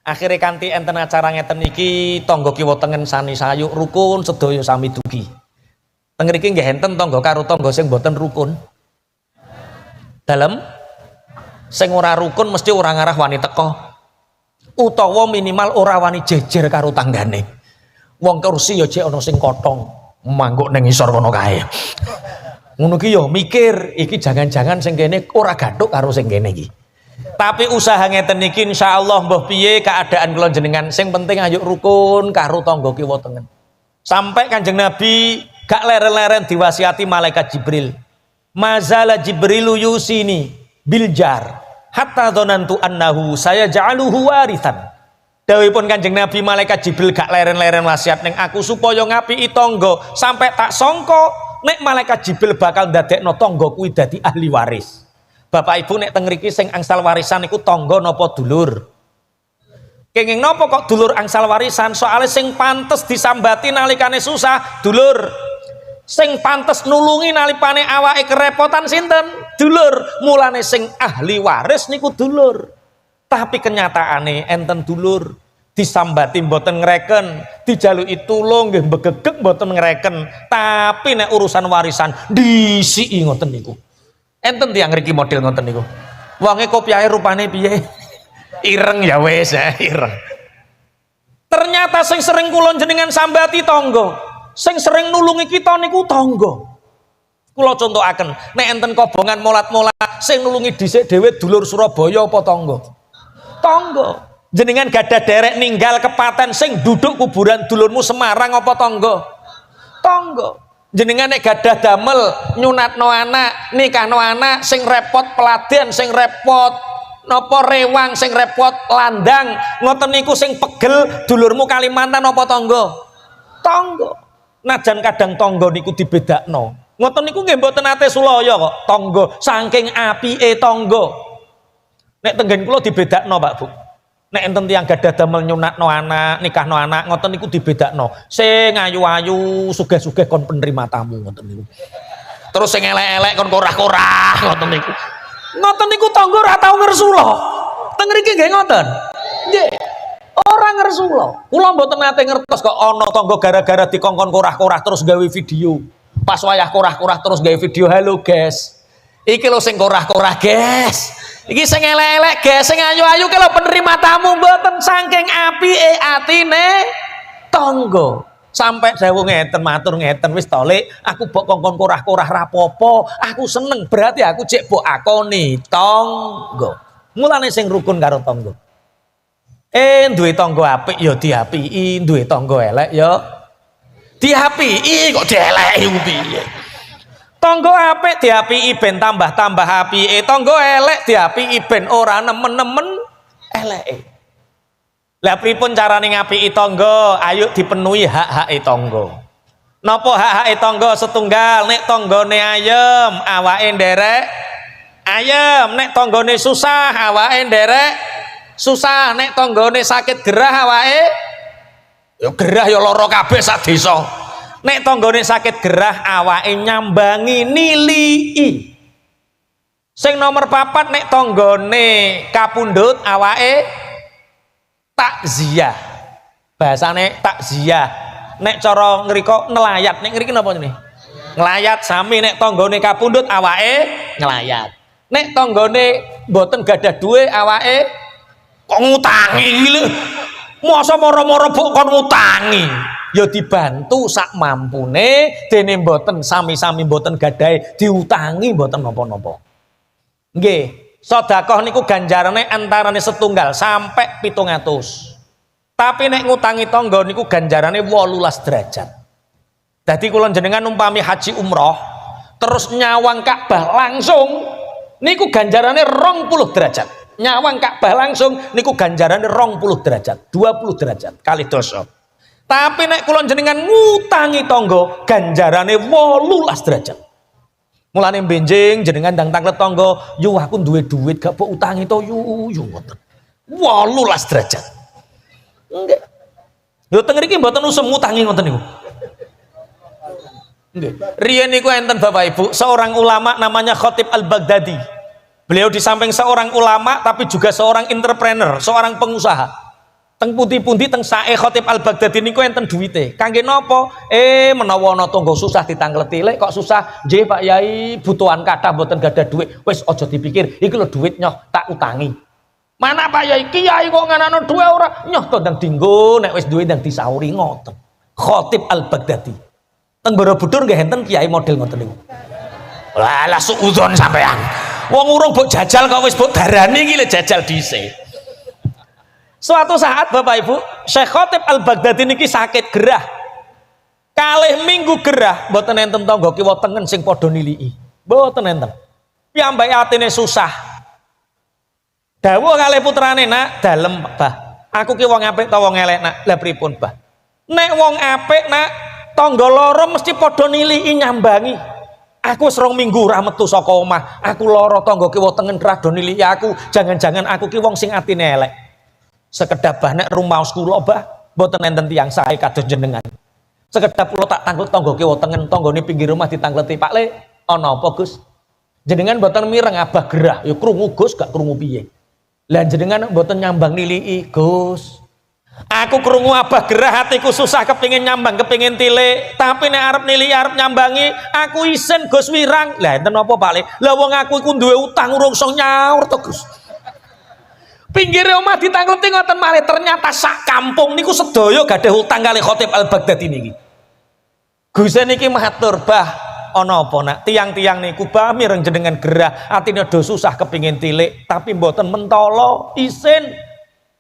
Akhirnya kanthi enten acara ngeten iki tonggo kiwa tengen sani sayuk rukun sedaya sami dugi. Teng mriki nggih enten tonggo karo tonggo sing boten rukun. Dalem sing ora rukun mesti ora ngarah wani teko. Utawa minimal ora wani jejer karo tanggane. Wong kursi ya jek ana sing kothong, mangguk ning isor kono kae. Ngono ki yo mikir iki jangan-jangan sing kene ora gathuk karo sing kene iki. Tapi usaha ngeten iki insyaallah mbah piye keadaan kula jenengan sing penting ayo rukun karo tangga kiwa tengen. Sampai Kanjeng Nabi gak leren-leren diwasiati malaikat Jibril. Mazala Jibrilu yusini biljar hatta dzanantu annahu saya ja'aluhu warithan. Dawuhipun Kanjeng Nabi malaikat Jibril gak leren-leren wasiat ning aku supaya ngapiki tangga sampai tak sangka nek malaikat Jibril bakal ndadekno tangga kuwi dadi ahli waris. Bapak Ibu nek teng mriki sing angsal warisan iku tangga napa dulur? Kenging napa kok dulur angsal warisan? Soale sing pantes disambati nalikane susah dulur. Sing pantes nulungi nalikane awake kerepotan sinten? Dulur. Mulane sing ahli waris niku dulur. Tapi kenyataane enten dulur disambati mboten ngreken, dijaluki tulung nggih begegek mboten ngreken, tapi nek urusan warisan disiki ngoten niku. Enten tiyang ngriki model ngoten niku. Wonge kopiahe rupane piye? Ireng ya wis, ireng. Ternyata sing sering kula jenengan sambati tangga, sing sering nulungi kita niku tangga. Kula contohaken, nek enten kobongan molat-molat, sing nulungi dhisik dhewe dulur Surabaya apa tangga? Tangga. Jenengan gadah derek ninggal kepaten sing duduk kuburan dulurmu Semarang apa tangga? Tangga. Jenengan nek gadah damel nyunatno anak, nikahno anak sing repot peladen, sing repot napa rewang, sing repot landang, ngoten niku sing pegel dulurmu Kalimantan apa tangga? Tangga. Najan kadang tangga niku dibedakno. Ngoten niku nggih mboten ate sulaya kok, tangga saking apike tangga. Nek tenggen kula dibedakno Pak Bu. Nek enten tiyang gadah damel nyunatno anak, nikahno anak, ngoten niku dibedakno. Sing ayu-ayu, sugih-sugih kon penerima tamu ngoten niku. Terus sing elek-elek kon korah-korah ngoten niku. Ngoten niku tangga ora tau ngersula. Teng mriki nggih ngoten. Nggih. Ora ngersula. Kula mboten nate ngertos kok ana tangga gara-gara dikongkon korah-korah terus gawe video. Pas wayah korah-korah terus gawe video, halo guys. Iki lho sing korah-korah, guys. Iki sing elek-elek guys, sing ayu-ayu kalau penerima tamu mboten saking apike atine tangga. Sampai dawuh ngeten matur ngeten wis to Lek, aku mbok kongkon korah-korah rapopo, aku seneng berarti aku cek mbok akoni tangga. Mulane sing rukun karo tangga. Duwe tangga apik ya diapiki, duwe tangga elek ya diapiki kok dieleki piye? Tangga apik diapiki ben tambah-tambah apike, tangga elek diapiki ben ora nemen-nemen eleke. Lah pripun carane ngapiki tangga? Ayo dipenuhi hak-hake tangga. Napa hak-hake tangga? Setunggal, nek tanggane ayem, awake nderek ayem, nek tanggane susah, awake nderek susah, nek tanggane sakit gerah awake ya gerah ya lara kabeh sak desa. Nek tanggane sakit gerah awake nyambangi nilii. Sing nomor 4 nek tanggane kapundhut awake takziah. Bahasane takziah. Nek cara ngriko nelayat, nek ngriki napa jenenge? Nglayat. Sami nek tanggane kapundhut awake nglayat. Nek tanggane mboten gadah duwe awake kok ngutangi iki lho. Masa moro-moro buk kon ngutangi. Ya dibantu sak mampune, dene mboten sami-sami mboten gadahe diutangi mboten napa-napa. Nggih, sedekah niku ganjarane antarane setunggal sampai 700. Tapi nek ngutangi tangga niku ganjarane 18 derajat. Dadi kula jenengan umpami haji umroh terus nyawang Ka'bah langsung niku ganjarane 20 derajat. Nyawang Ka'bah langsung niku ganjarane 20 derajat, 20 derajat kali dosa. Tapi nek kula jenengan ngutangi tangga ganjarane 18 derajat. Mulane benjing jenengan ndang tanglet tangga, "Yu aku duwe duit gak mbok utangi to yu ngoten." 18 derajat. Nggih. Lho teng mriki mboten usum ngutangi ngoten niku. Nggih. Riyen niku enten Bapak Ibu, seorang ulama namanya Khatib Al-Baghdadi. Beliau di samping seorang ulama tapi juga seorang entrepreneur, seorang pengusaha. Teng pundi-pundi teng sae Khatib Al-Baghdadi niku enten duwite. Kangge napa? Menawa ana tangga susah ditangleti. Lek kok susah, nggih Pak Yai, butuhan kathah mboten gadah duit. Wis aja dipikir, iki lho duit nyoh tak utangi. Mana Pak Yai, kiai kok nganakno duwe ora? Nyoh to ndang dienggo, nek wis duwe ndang disauri ngoten. Khatib Al-Baghdadi. Teng Borobudur nggih enten kiai model ngoten niku. Lah suudzon sampean. Wong urung mbok jajal kok wis mbok darani iki lho jajal dhisik. Suatu saat Bapak Ibu, Syekh Khatib Al-Baghdadi niki sakit gerah. Kalih minggu gerah, mboten enten tangga kiwa tengen sing padha niliki. Mboten enten. Piyambake atine susah. Dawuh kalih putrane, "Nak, dalem, Bah. Aku ki wong apik ta wong elek, Nak?" Lah pripun, Bah? "Nek wong apik, Nak, tangga loro mesti padha niliki nyambangi. Aku wis 2 minggu ora metu saka omah. Aku lara tangga kiwa tengen rada niliki aku. Jangan-jangan aku ki wong sing atine elek." Sekedap bah nek rumaos kula Bah mboten enten tiyang sae kados jenengan. Sekedap kula tak tanglet tangga kiwa tengen, tanggane pinggir rumah ditangleti, "Pak Le, ana apa Gus?" Jenengan mboten mireng Abah gerah, ya krungu Gus, gak krungu piye. Lah jenengan mboten nyambang niliki, "Gus, aku krungu Abah gerah, hatiku susah kepingin nyambang, kepingin tilik, tapi nek arep niliki arep nyambangi, aku isin Gus wirang." Lah enten apa Pak Le? Lah wong aku iku duwe utang urung iso nyaur to Gus. Pinggire omah ditangleti ngoten malih, ternyata sak kampung niku sedaya gadah utang kali Khatib Al-Baghdadi niki. Gus niki matur, "Bah, ana apa Nak? Tiang-tiang niku bah mireng jenengan gerah, atine do susah kepingin tilik, tapi mboten mentolo isin."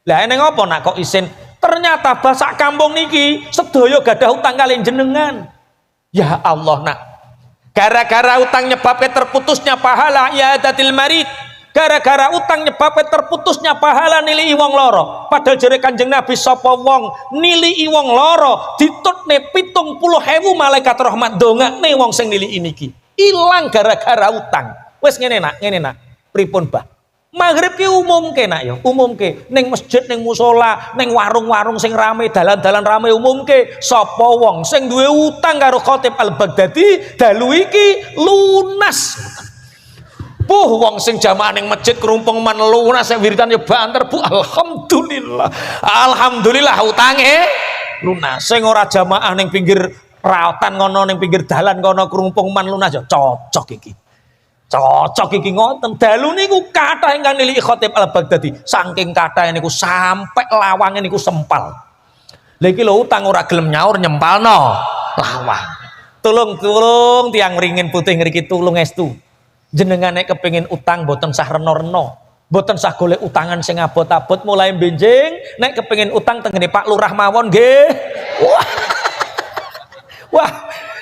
Lah eneng apa Nak kok isin? Ternyata bah sak kampung niki sedaya gadah utang kali jenengan. Ya Allah Nak. Gara-gara utang nyebabke terputusnya pahala iadatil marid. Gara-gara utang nyebabke terputusnya pahala nilai wong loro. Padahal jere Kanjeng Nabi sapa wong nilai wong loro ditutne 70.000 malaikat rahmat dongakne wong sing nilai niki. Ilang gara-gara utang. Wis ngene Nak, pripun Bah? Maghrib ki umumke Nak ya, umumke ning masjid, ning musala, ning warung-warung sing rame, dalan-dalan rame umumke sapa wong sing duwe utang karo Khatib Al-Baghdadi dalu iki lunas. Wong sing jamaah ning masjid kerumpung man lunas sing wiridan ya banter Bu. Alhamdulillah. Alhamdulillah utange lunas. Sing ora jamaah ning pinggir rawatan ngono, ning pinggir dalan kono kerumpung man lunas ya cocok iki. Cocok iki ngoten. Dalu niku kathah ingkang niliki Khatib Al-Baghdadi. Saking kathah niku sampai lawange niku sempal. Lha iki lho utang ora gelem nyaur nyempalno lawang. Tulung tiang ringin putih ngriki tulung estu. Jenengan nek kepengin utang boten sah reno-reno, boten sah golek utangan sing abot-abot, mulai benjing nek kepengin utang tengene Pak Lurah mawon nggih.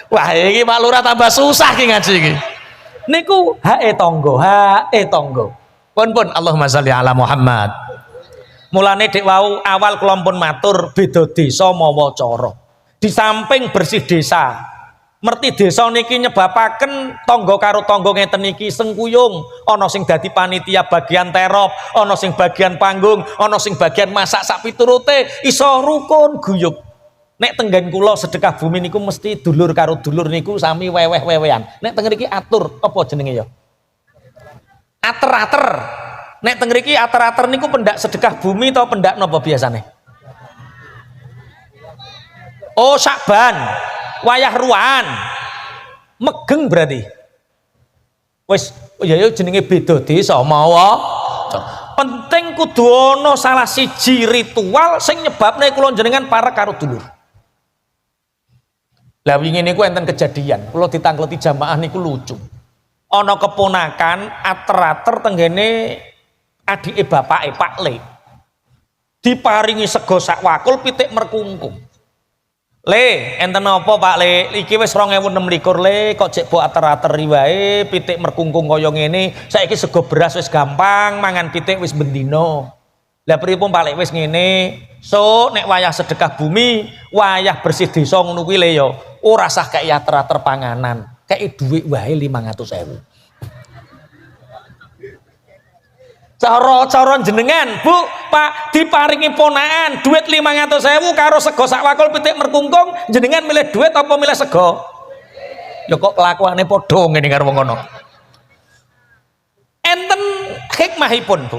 Wah iki Pak Lurah tambah susah ki ngaji iki. Niku hae tangga. Pun Allahumma sholli ala Muhammad. Mulane dek wau awal kula pun matur beda desa mawa cara. Di samping bersih desa, merti desa niki nyebabaken tangga karo tangga ngeten niki sengkuyung, ana sing dadi panitia bagian terop, ana sing bagian panggung, ana sing bagian masak sak piturute, iso rukun guyub. Nek tenggen kula sedekah bumi niku mesti dulur karo dulur niku sami weweh-wewehan. Nek teng mriki atur apa jenenge ya? Ater-ater. Nek teng mriki ater-ater niku pendak sedekah bumi atau pendak napa biasane? Oh, Sakban. Wayah ruan. Megeng berarti. Wis ya jenenge beda desa mawa. Penting kudu ana salah siji ritual sing nyebabne kula jenengan parek karo dulur. Lah wingi niku enten kejadian, kula ditangkleti jamaah niku lucu. Ana keponakan ater-ater tenggene adike bapake Pak Le. Diparingi sego sak wakul pitik merkungkung. Le, enten apa Pak Le? Iki wis 2026 Le, kok jek mbok ater-ater wae pitik merkungkung kaya ngene. Saiki sego beras wis gampang, mangan pitik wis bendino. Lah pripun Pak Le wis ngene. So nek wayah sedekah bumi, wayah bersih desa ngono kuwi le ya, ora sah kaya ater-ater panganan. Kayak duit wae 500.000. Cara jenengan, Bu, Pak, diparingi ponakan duit 500.000 karo sego sak wakul pitik merkungkung, jenengan milih duit apa milih sego? Ya kok kelakuane padha ngene karo wong ngono. Enten hikmahipun, Bu.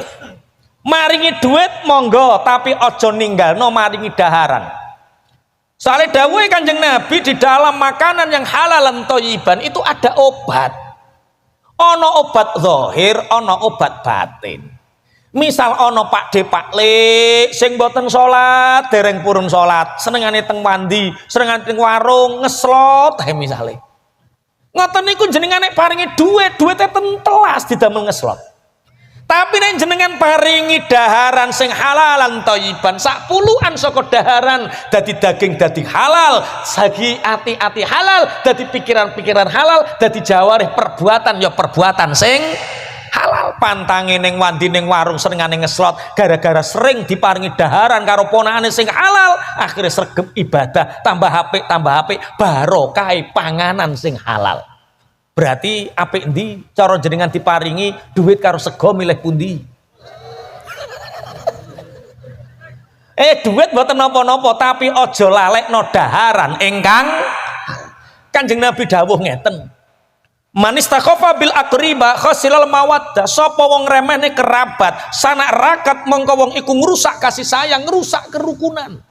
Maringi duit monggo, tapi ojo ninggalno maringi daharan. Soalnya dawuhe Kanjeng Nabi di dalam makanan yang halal lan thayyiban itu ada obat. Ono obat zahir, ono obat batin. Misal ono Pak De Pak Le sing boten salat, dereng purun salat, senengane teng mandi, senengane teng warung ngeslot misale. Ngoten niku jenengane paringi duite tentelas didamel ngeslot. Tapi nek jenengan paringi daharan sing halalan thayyiban, sak puluhan saka daharan dadi daging dadi halal, sagi ati-ati halal, dadi pikiran-pikiran halal, dadi jawarih perbuatan ya perbuatan sing halal. Pantange ning wandi ning warung senengane ngeslot gara-gara sering diparingi daharan karo ponakane sing halal, akhirnya sregep ibadah, tambah apik barokah panganan sing halal. Berarti apik endi cara jenengan diparingi duit karo sego milih pundi? Duit mboten napa-napa tapi aja lalekno daharan ingkang Kanjeng Nabi dawuh ngeten. Manis takhofa bil aqriba khasilal mawaddah. Sapa wong remehne kerabat, sanak rakat mongko wong iku ngrusak kasih sayang, ngrusak kerukunan.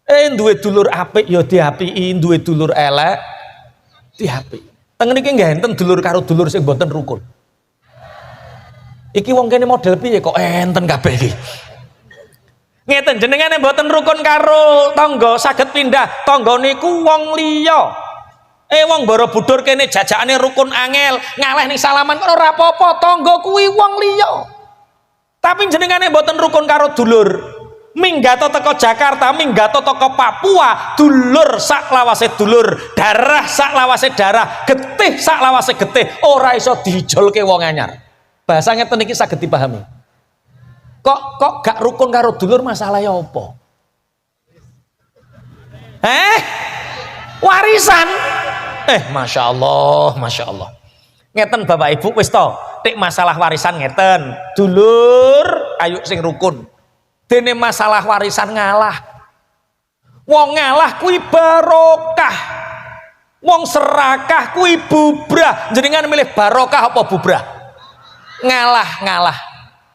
Duwe dulur apik ya diapiki, duwe dulur elek diapiki. Teng niki nggih enten dulur karo dulur sing mboten rukun. Iki wong kene model piye kok enten kabeh iki. Ngeten jenengane mboten rukun karo tangga saged pindah. Tangga niku wong liya. Wong Borobudur kene jajakane rukun angel, ngaleh ning salaman kok ora apa-apa, tangga kuwi wong liya. Tapi jenengane mboten rukun karo dulur. Minggato teko Jakarta, minggato teko Papua, dulur sak lawase dulur, darah sak lawase darah, getih sak lawase getih, ora iso dijolke wong anyar. Bahasa ngeten iki saged dipahami. Kok gak rukun karo dulur masalahe apa? Warisan. Masya Allah, Masya Allah. Ngeten Bapak Ibu wis to, nek masalah warisan ngeten, dulur ayo sing rukun. Dene masalah warisan ngalah. Wong ngalah kuwi barokah. Wong serakah kuwi bubrah. Jenengan milih barokah apa bubrah? Ngalah.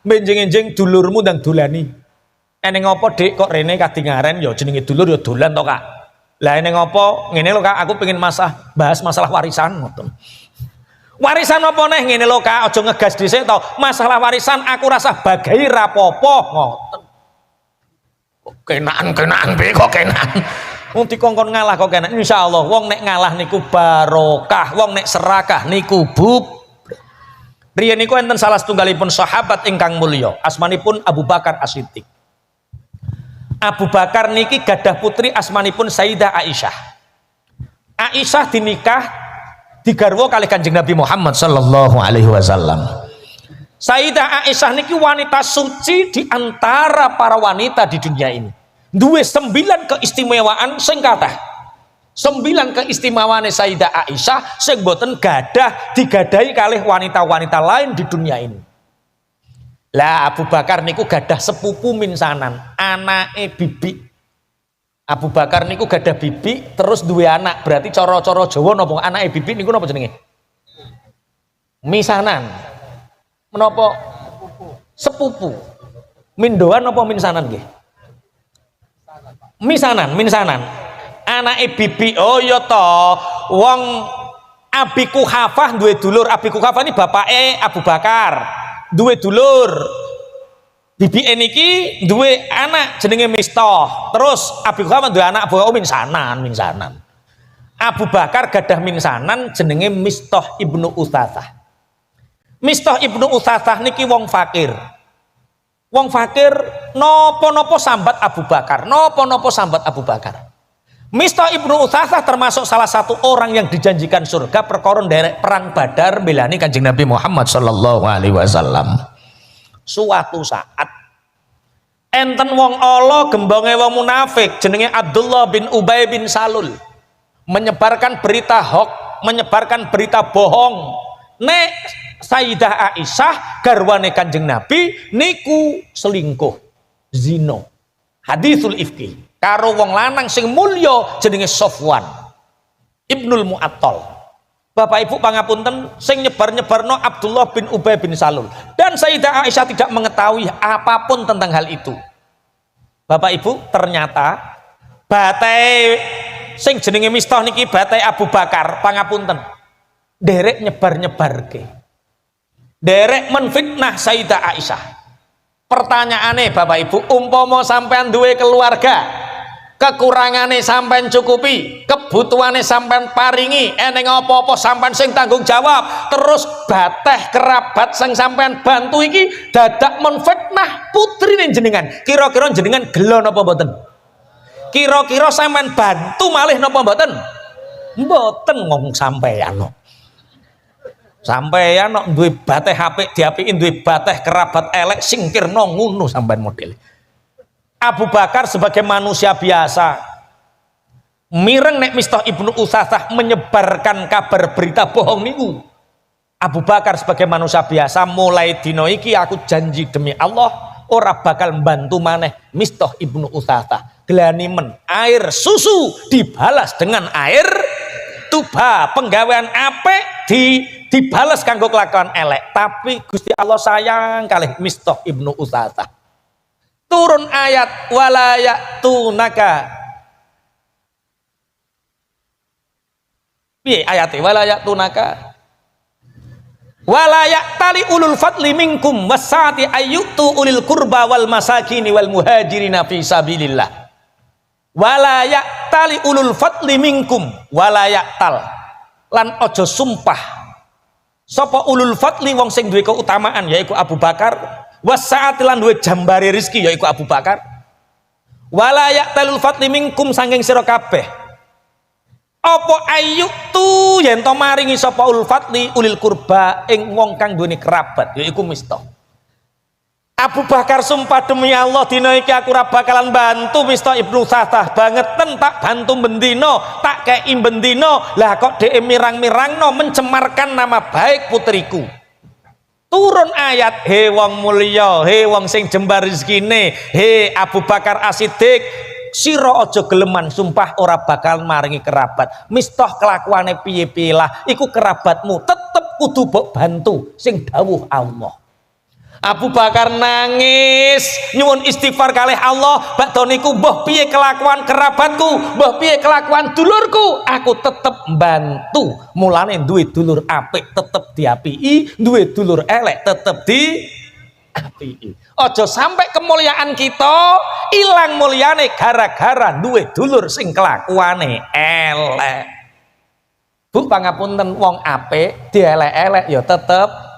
Benjing-enjing dulurmu ndang dolani. Eneng apa Dik kok rene kadingaren ya jenenge dulur ya dolan to Kak. Lah eneng apa ngene lho Kak, aku pengen bahas masalah warisan ngoten. Warisan apa neh ngene lho Kak, aja ngegas dhisik to. Masalah warisan aku rasa bagai rapopo ngoten. Kenaan piye kok kenaan. Wong dikongkon ngalah kok kenaan. Insyaallah wong nek ngalah niku barokah, wong nek serakah niku riyen niku enten salah setunggalipun sahabat ingkang mulya, asmanipun Abu Bakar As-Siddiq. Abu Bakar niki gadah putri asmanipun Sayyidah Aisyah. Aisyah dinikah digarwa kalih Kanjeng Nabi Muhammad sallallahu alaihi wasallam. Sayyidah Aisyah niki wanita suci di antara para wanita di dunia ini. Duwe 9 keistimewaan sing kathah. 9 keistimewaane Sayyidah Aisyah sing boten gadah digadahi kalih wanita-wanita lain di dunia ini. Lah Abu Bakar niku gadah sepupu minsanan, anake bibi. Abu Bakar niku gadah bibi terus duwe anak, berarti cara-cara Jawa napa anake bibi niku napa jenenge? Misanan. Menapa? Sepupu. Mindoan apa minsanan nggih? Minsanan. Anake bibi. Oh ya to, wong Abi Kuhafah duwe dulur. Abi Kuhafah ini bapake Abu Bakar. Duwe dulur. Bibi niki duwe anak jenenge Mistah. Terus Abi Kuhafah duwe anak minsanan. Abu Bakar gadah minsanan jenenge Mistah ibnu Utsatsah. Mistah ibnu Utsatsah niki wong fakir. Wong fakir nopo-nopo sambat Abu Bakar. Mistah ibnu Utsatsah termasuk salah satu orang yang dijanjikan surga perkara nderek perang Badar belani Kanjeng Nabi Muhammad sallallahu alaihi wasallam. Suatu saat enten wong ala gembonge wong munafik jenenge Abdullah bin Ubay bin Salul menyebarkan berita hoax, menyebarkan berita bohong. Nek Sayyidah Aisyah garwane Kanjeng Nabi niku selingkuh, zina. Hadisul ifki karo wong lanang sing mulya jenenge Sofwan Ibnul Mu'attal. Bapak Ibu pangapunten, sing nyebar-nyebarno Abdullah bin Ubay bin Salul, dan Sayyidah Aisyah tidak mengetahui apapun tentang hal itu. Bapak Ibu, ternyata batai sing jenenge Mistah niki batai Abu Bakar pangapunten derek nyebar-nyebarke, derek menfitnah Sayyidah Aisyah. Pertanyaane Bapak Ibu, umpama sampean duwe keluarga, kekurangane sampean cukupi, kebutuhane sampean paringi, eneng apa-apa sampean sing tanggung jawab, terus bateh kerabat sing sampean bantu iki dadak menfitnah putrine jenengan, kira-kira jenengan gelo napa mboten? Kira-kira sampean bantu malih napa mboten? Mboten ngomong sampean no. Sampeyan nok duwe bateh apik diapiki, duwe bateh kerabat elek singkirno ngono sampean model. Abu Bakar sebagai manusia biasa mireng nek Mistah ibnu Utsatsah menyebarkan kabar berita bohong niku. Abu Bakar sebagai manusia biasa mulai dino iki aku janji demi Allah ora bakal mbantu maneh Mistah ibnu Utsatsah. Gelani men air susu dibalas dengan air tuba, penggawean apik dibalas kanggo kelakuan elek. Tapi Gusti Allah sayang kalih Mistah ibnu Utsatsah. Turun ayat wala ya'tunaka. Piye ayate wala ya'tunaka? Wala ya'tali ulul fadli minkum wasati ayyutu ulil qurba wal masakini wal muhajirina fi sabilillah. Wala ya'tali ulul fadli minkum wala ya'tal lan ojo sumpah sapa ulul fadli wong sing duwe keutamaan yaiku Abu Bakar, wasaati lan duwe jambare rezeki yaiku Abu Bakar. Wala ya'talul fadli minkum sanging sira kabeh apa ayu tu yen to maringi sapa ulul fadli ulil kurba ing wong kang duweni kerabat yaiku Mistah. Abu Bakar sumpah demi Allah dina iki aku ora bakalan bantu Mistah ibnu Utsatsah bangeten, tak bantu bendino, tak kei bendino. Lah kok dhek mirang-mirangno mencemarkan nama baik putriku. Turun ayat, he wong mulya, he wong sing jembar rezekine, he Abu Bakar As-Siddiq, sira aja geleman sumpah ora bakal maringi kerabat. Mistah kelakuane piye-piye lah iku kerabatmu, tetep kudu mbok bantu sing dawuh Allah. Abu Bakar nangis nyuwun istighfar kalih Allah, bakda niku mbah piye kelakuan kerabatku, mbah piye kelakuan dulurku, aku tetep mbantu. Mulane duwe dulur apik tetep diapiki, duwe dulur elek tetep diapiki. Aja sampai kemuliaan kita ilang mulyane gara-gara duwe dulur sing kelakuane elek. Bu pangapunten, wong apik dielek-elek ya tetep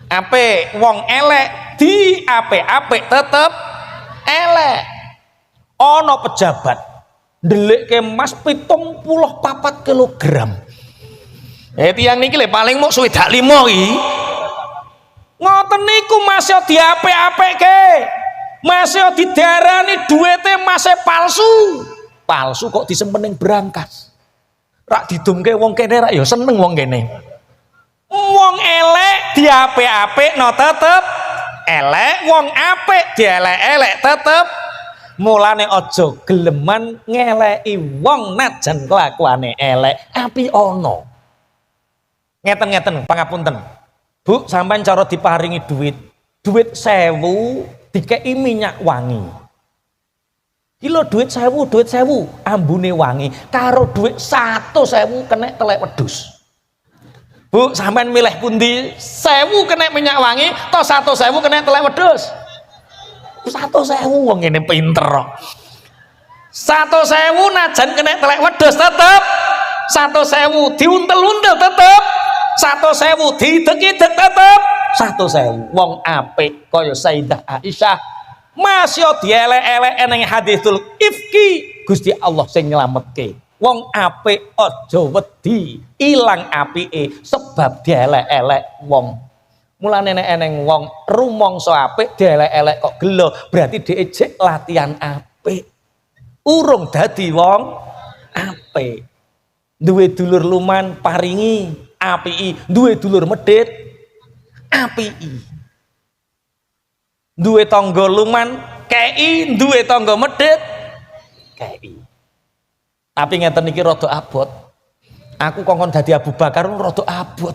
apik, wong elek di apik-apik tetep elek. Ana pejabat ndelikke emas 74 kilogram. Tiyang niki lho paling mung swidak 5 iki. Ngoten niku masih diapik-apikke. Masih didarani duwite masih palsu. Palsu kok disempening brankas. Rak didumke wong kene rak ya seneng wong kene. Wong elek diapik-apik no tetep elek, wong apik dielek-elek tetep. Mulane aja geleman ngeleki wong najan kelakuane elek api ana. Ngeten-ngeten pangapunten. Bu, sampean cara diparingi duit 1000 dikei minyak wangi. Kilo duit 1000 ambune wangi karo duit 100.000 kena telek wedhus. Bu, sampean milih pundi? 1000 kena minyak wangi atau 100.000 kena telek wedhus? 100.000 wong ngene pinter kok. 100.000 najan kena telek wedhus tetep 100.000 diuntel-untel tetep 100.000 didek-idek tetep 100.000. Wong apik kaya Sayyidah Aisyah masya dielek-elek ning haditsul ifki Gusti Allah sing nyelametke. Wong apik aja wedi ilang apike sebab dielek-elek wong. Mulane nek eneng wong rumangsa apik dielek-elek kok gelo berarti diejek latihan apik. Urung dadi wong apik. Duwe dulur luman paringi apiki, duwe dulur medhit apiki. Duwe tangga luman kei, duwe tangga medhit kei. Tapi ngeten iki rada abot. Aku kongkon dadi Abu Bakar rada abot.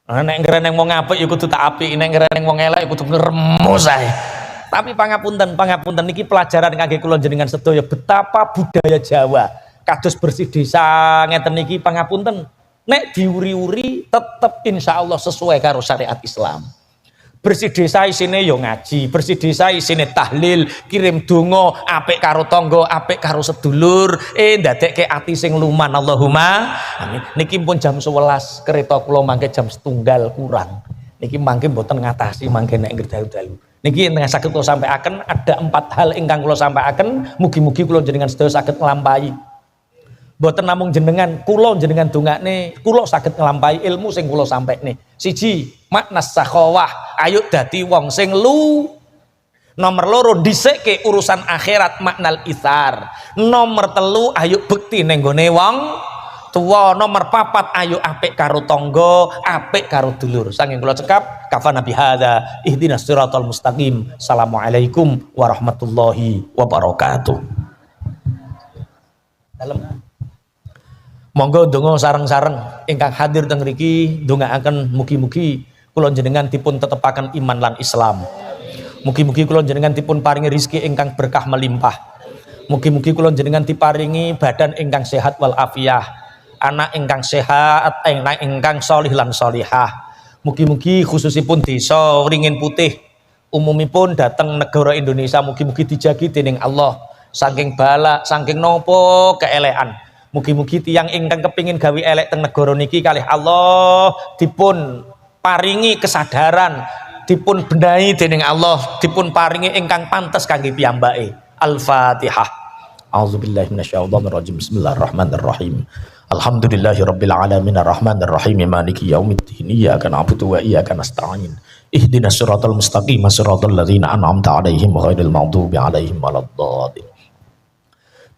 Nek ngreneng wong apik ya kudu tak apik, nek ngreneng wong elek ya kudu ngeremus ae. Tapi pangapunten niki pelajaran kangge kula jenengan sedaya betapa budaya Jawa kados bersih desa ngeten niki pangapunten. Nek diuri-uri tetep insyaallah sesuai karo syariat Islam. Bersih desa isine yo ngaji, bersih desa isine tahlil, kirim donga, apik karo tangga, apik karo sedulur, ndadekke ati sing luman. Allahumma amin. Niki pun jam 11, kereta kula mangke jam 1 kurang. Niki mangke mboten ngatasi mangke nek dalu-dalu. Niki ingkang saged kula sampaikan ada 4 hal ingkang kula sampaikan, mugi-mugi kula jenengan sedaya saged nglampahi. Mboten namung kula jenengan dongakne, kula saged nglampahi ilmu sing kula sampaikne. Siji, makna sakhawah, ayo dadi wong sing lu. Nomor loro, dhisikake urusan akhirat maknal itsar. Nomor telu, ayo bekti ning gone wong tuwa. Nomor 4, ayo apik karo tangga, apik karo dulur. Saking kula cekap, kafana bihadza ihdinas siratal mustaqim. Assalamualaikum warahmatullahi wabarakatuh. Dalem. Monggo donga sareng-sareng ingkang hadir teng mriki ndongaaken mugi-mugi kula jenengan dipun tetepaken iman lan Islam. Mugi-mugi kula jenengan dipun paringi rezeki ingkang berkah melimpah. Mugi-mugi kula jenengan diparingi badan ingkang sehat wal afiyah, anak ingkang sehat, anak ingkang sholih lan sholihah. Mugi-mugi khususipun desa Wringin Putih umumipun dateng negara Indonesia mugi-mugi dijagi dening Allah saking bala, saking nopo keelekan. Mugi-mugi tiyang ingkang kepingin gawe elek teng negara niki kalih Allah dipun paringi kesadaran, dipun benahi dening Allah, dipun paringi ingkang pantes kangge piyambake. Al-Fatihah. A'udzubillahi minasyaitonirrajim. Bismillahirrahmanirrahim. Alhamdulillahirabbil alamin arrahmanir rahim maliki yaumiddin. Iyyaka na'budu wa iyyaka nasta'in. Ihdinas siratal mustaqim siratal ladzina an'amta 'alaihim ghairil maghdubi 'alaihim waladdallin.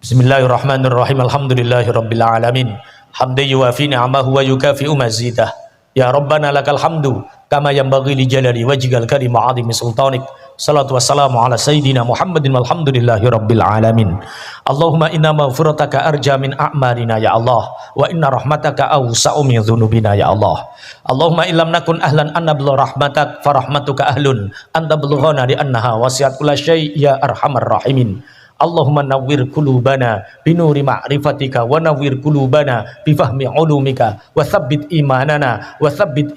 Bismillahirrahmanirrahim. Alhamdulillahirabbil alamin. Hamdan yuwafi ni'amahu wa yukafi'u mazidah. Ya Rabbana lakal hamdu kama yanbaghi li jalali wajhikal karim wa 'azimi sultanik. Salatu wassalamu ala sayyidina Muhammadin walhamdulillahirabbil alamin. Allahumma inna maghfirataka arja min a'malina ya Allah wa inna rahmataka awsa'u min dhunubina ya Allah. Allahumma illam nakun ahlan an nablu rahmatak farahmatuka ahlun anta bulughana li annaha wasi'at kulla syai' ya arhamar rahimin. Allahumma nawwir qulubana binuri ma'rifatika wa nawwir qulubana bifahmi ulumika wa tsabbit imanana wa tsabbit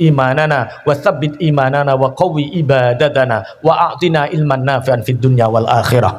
imanana wa qawwi ibadatana wa a'tina ilman nafi'an fid dunya wal akhirah.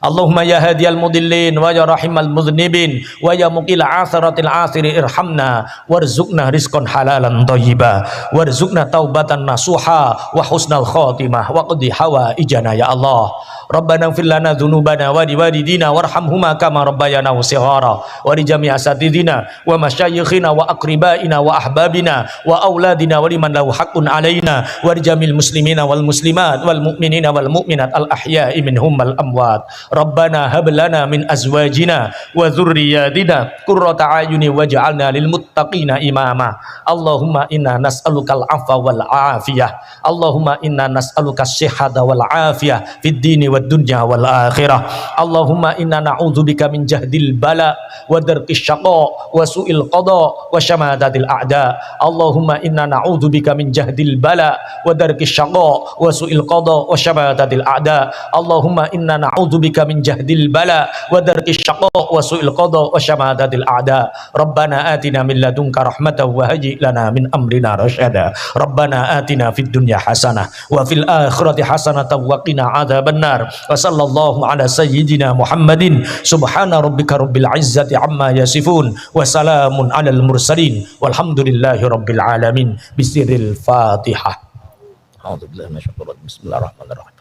Allahumma ya hadiyal mudillin wa ya rahimal mudhnibin wa ya muqil asaratil asiri irhamna warzuqna rizqan halalan thayyiba warzuqna taubatan nasuha wa husnal khatimah wa qdi hawaijana ya Allah. Rabbana ighfir lana dzunubana wa liwalidina warhamhuma kama rabbayana shighara wa li jami' asatidina wa masyayikhina wa aqribaina wa ahbabina wa auladina wa liman lahu haqqun alaina wa li jamil muslimina wal muslimat wal mu'minina wal mu'minat al ahya'i minhum wal amwat. Rabbana hab lana min azwajina wa dzurriyyatina qurrata a'yuni waj'alna lil muttaqina imama. Allahumma inna nas'alukal afwa wal afiyah. Allahumma inna nas'alukas sihhata wal afiyah fid dini wad dunya wal akhirah. Allahumma inna na'udzubika min jahdil bala wa darkis syaqa wa su'il qada wa syamatatil a'da. Allahumma inna na'udzubika min jahdil bala wa darkis syaqa wa su'il qada wa syamatatil a'da. Allahumma inna na'udzubika min jahdil bala wa darkis syaqa wa su'il qada wa syamatatil a'da. Rabbana atina min ladunka rahmatan wa hayyi lana min amrina rasyada. Rabbana atina fid dunya hasanah wa fil akhirati hasanatan wa qina adzabannar. Wa sallallahu ala sayyidina Muhammadin subhana rabbika rabbil izzati amma yasifun wa salamun alal mursalin walhamdulillahi rabbil alamin. Bisiril Fatihah. A'udzubillahi minasyaitonir rajim. Bismillahirrahmanirrahim.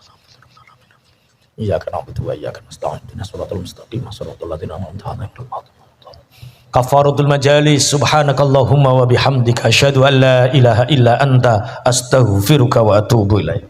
Iyyaka na'budu wa iyyaka nasta'in. Ihdinas siratal mustaqim. Shiratal ladzina an'amta 'alaihim. Kafaratul majalis. Subhanakallahumma wa bihamdika asyhadu an la ilaha illa anta astaghfiruka wa atubu ilaik.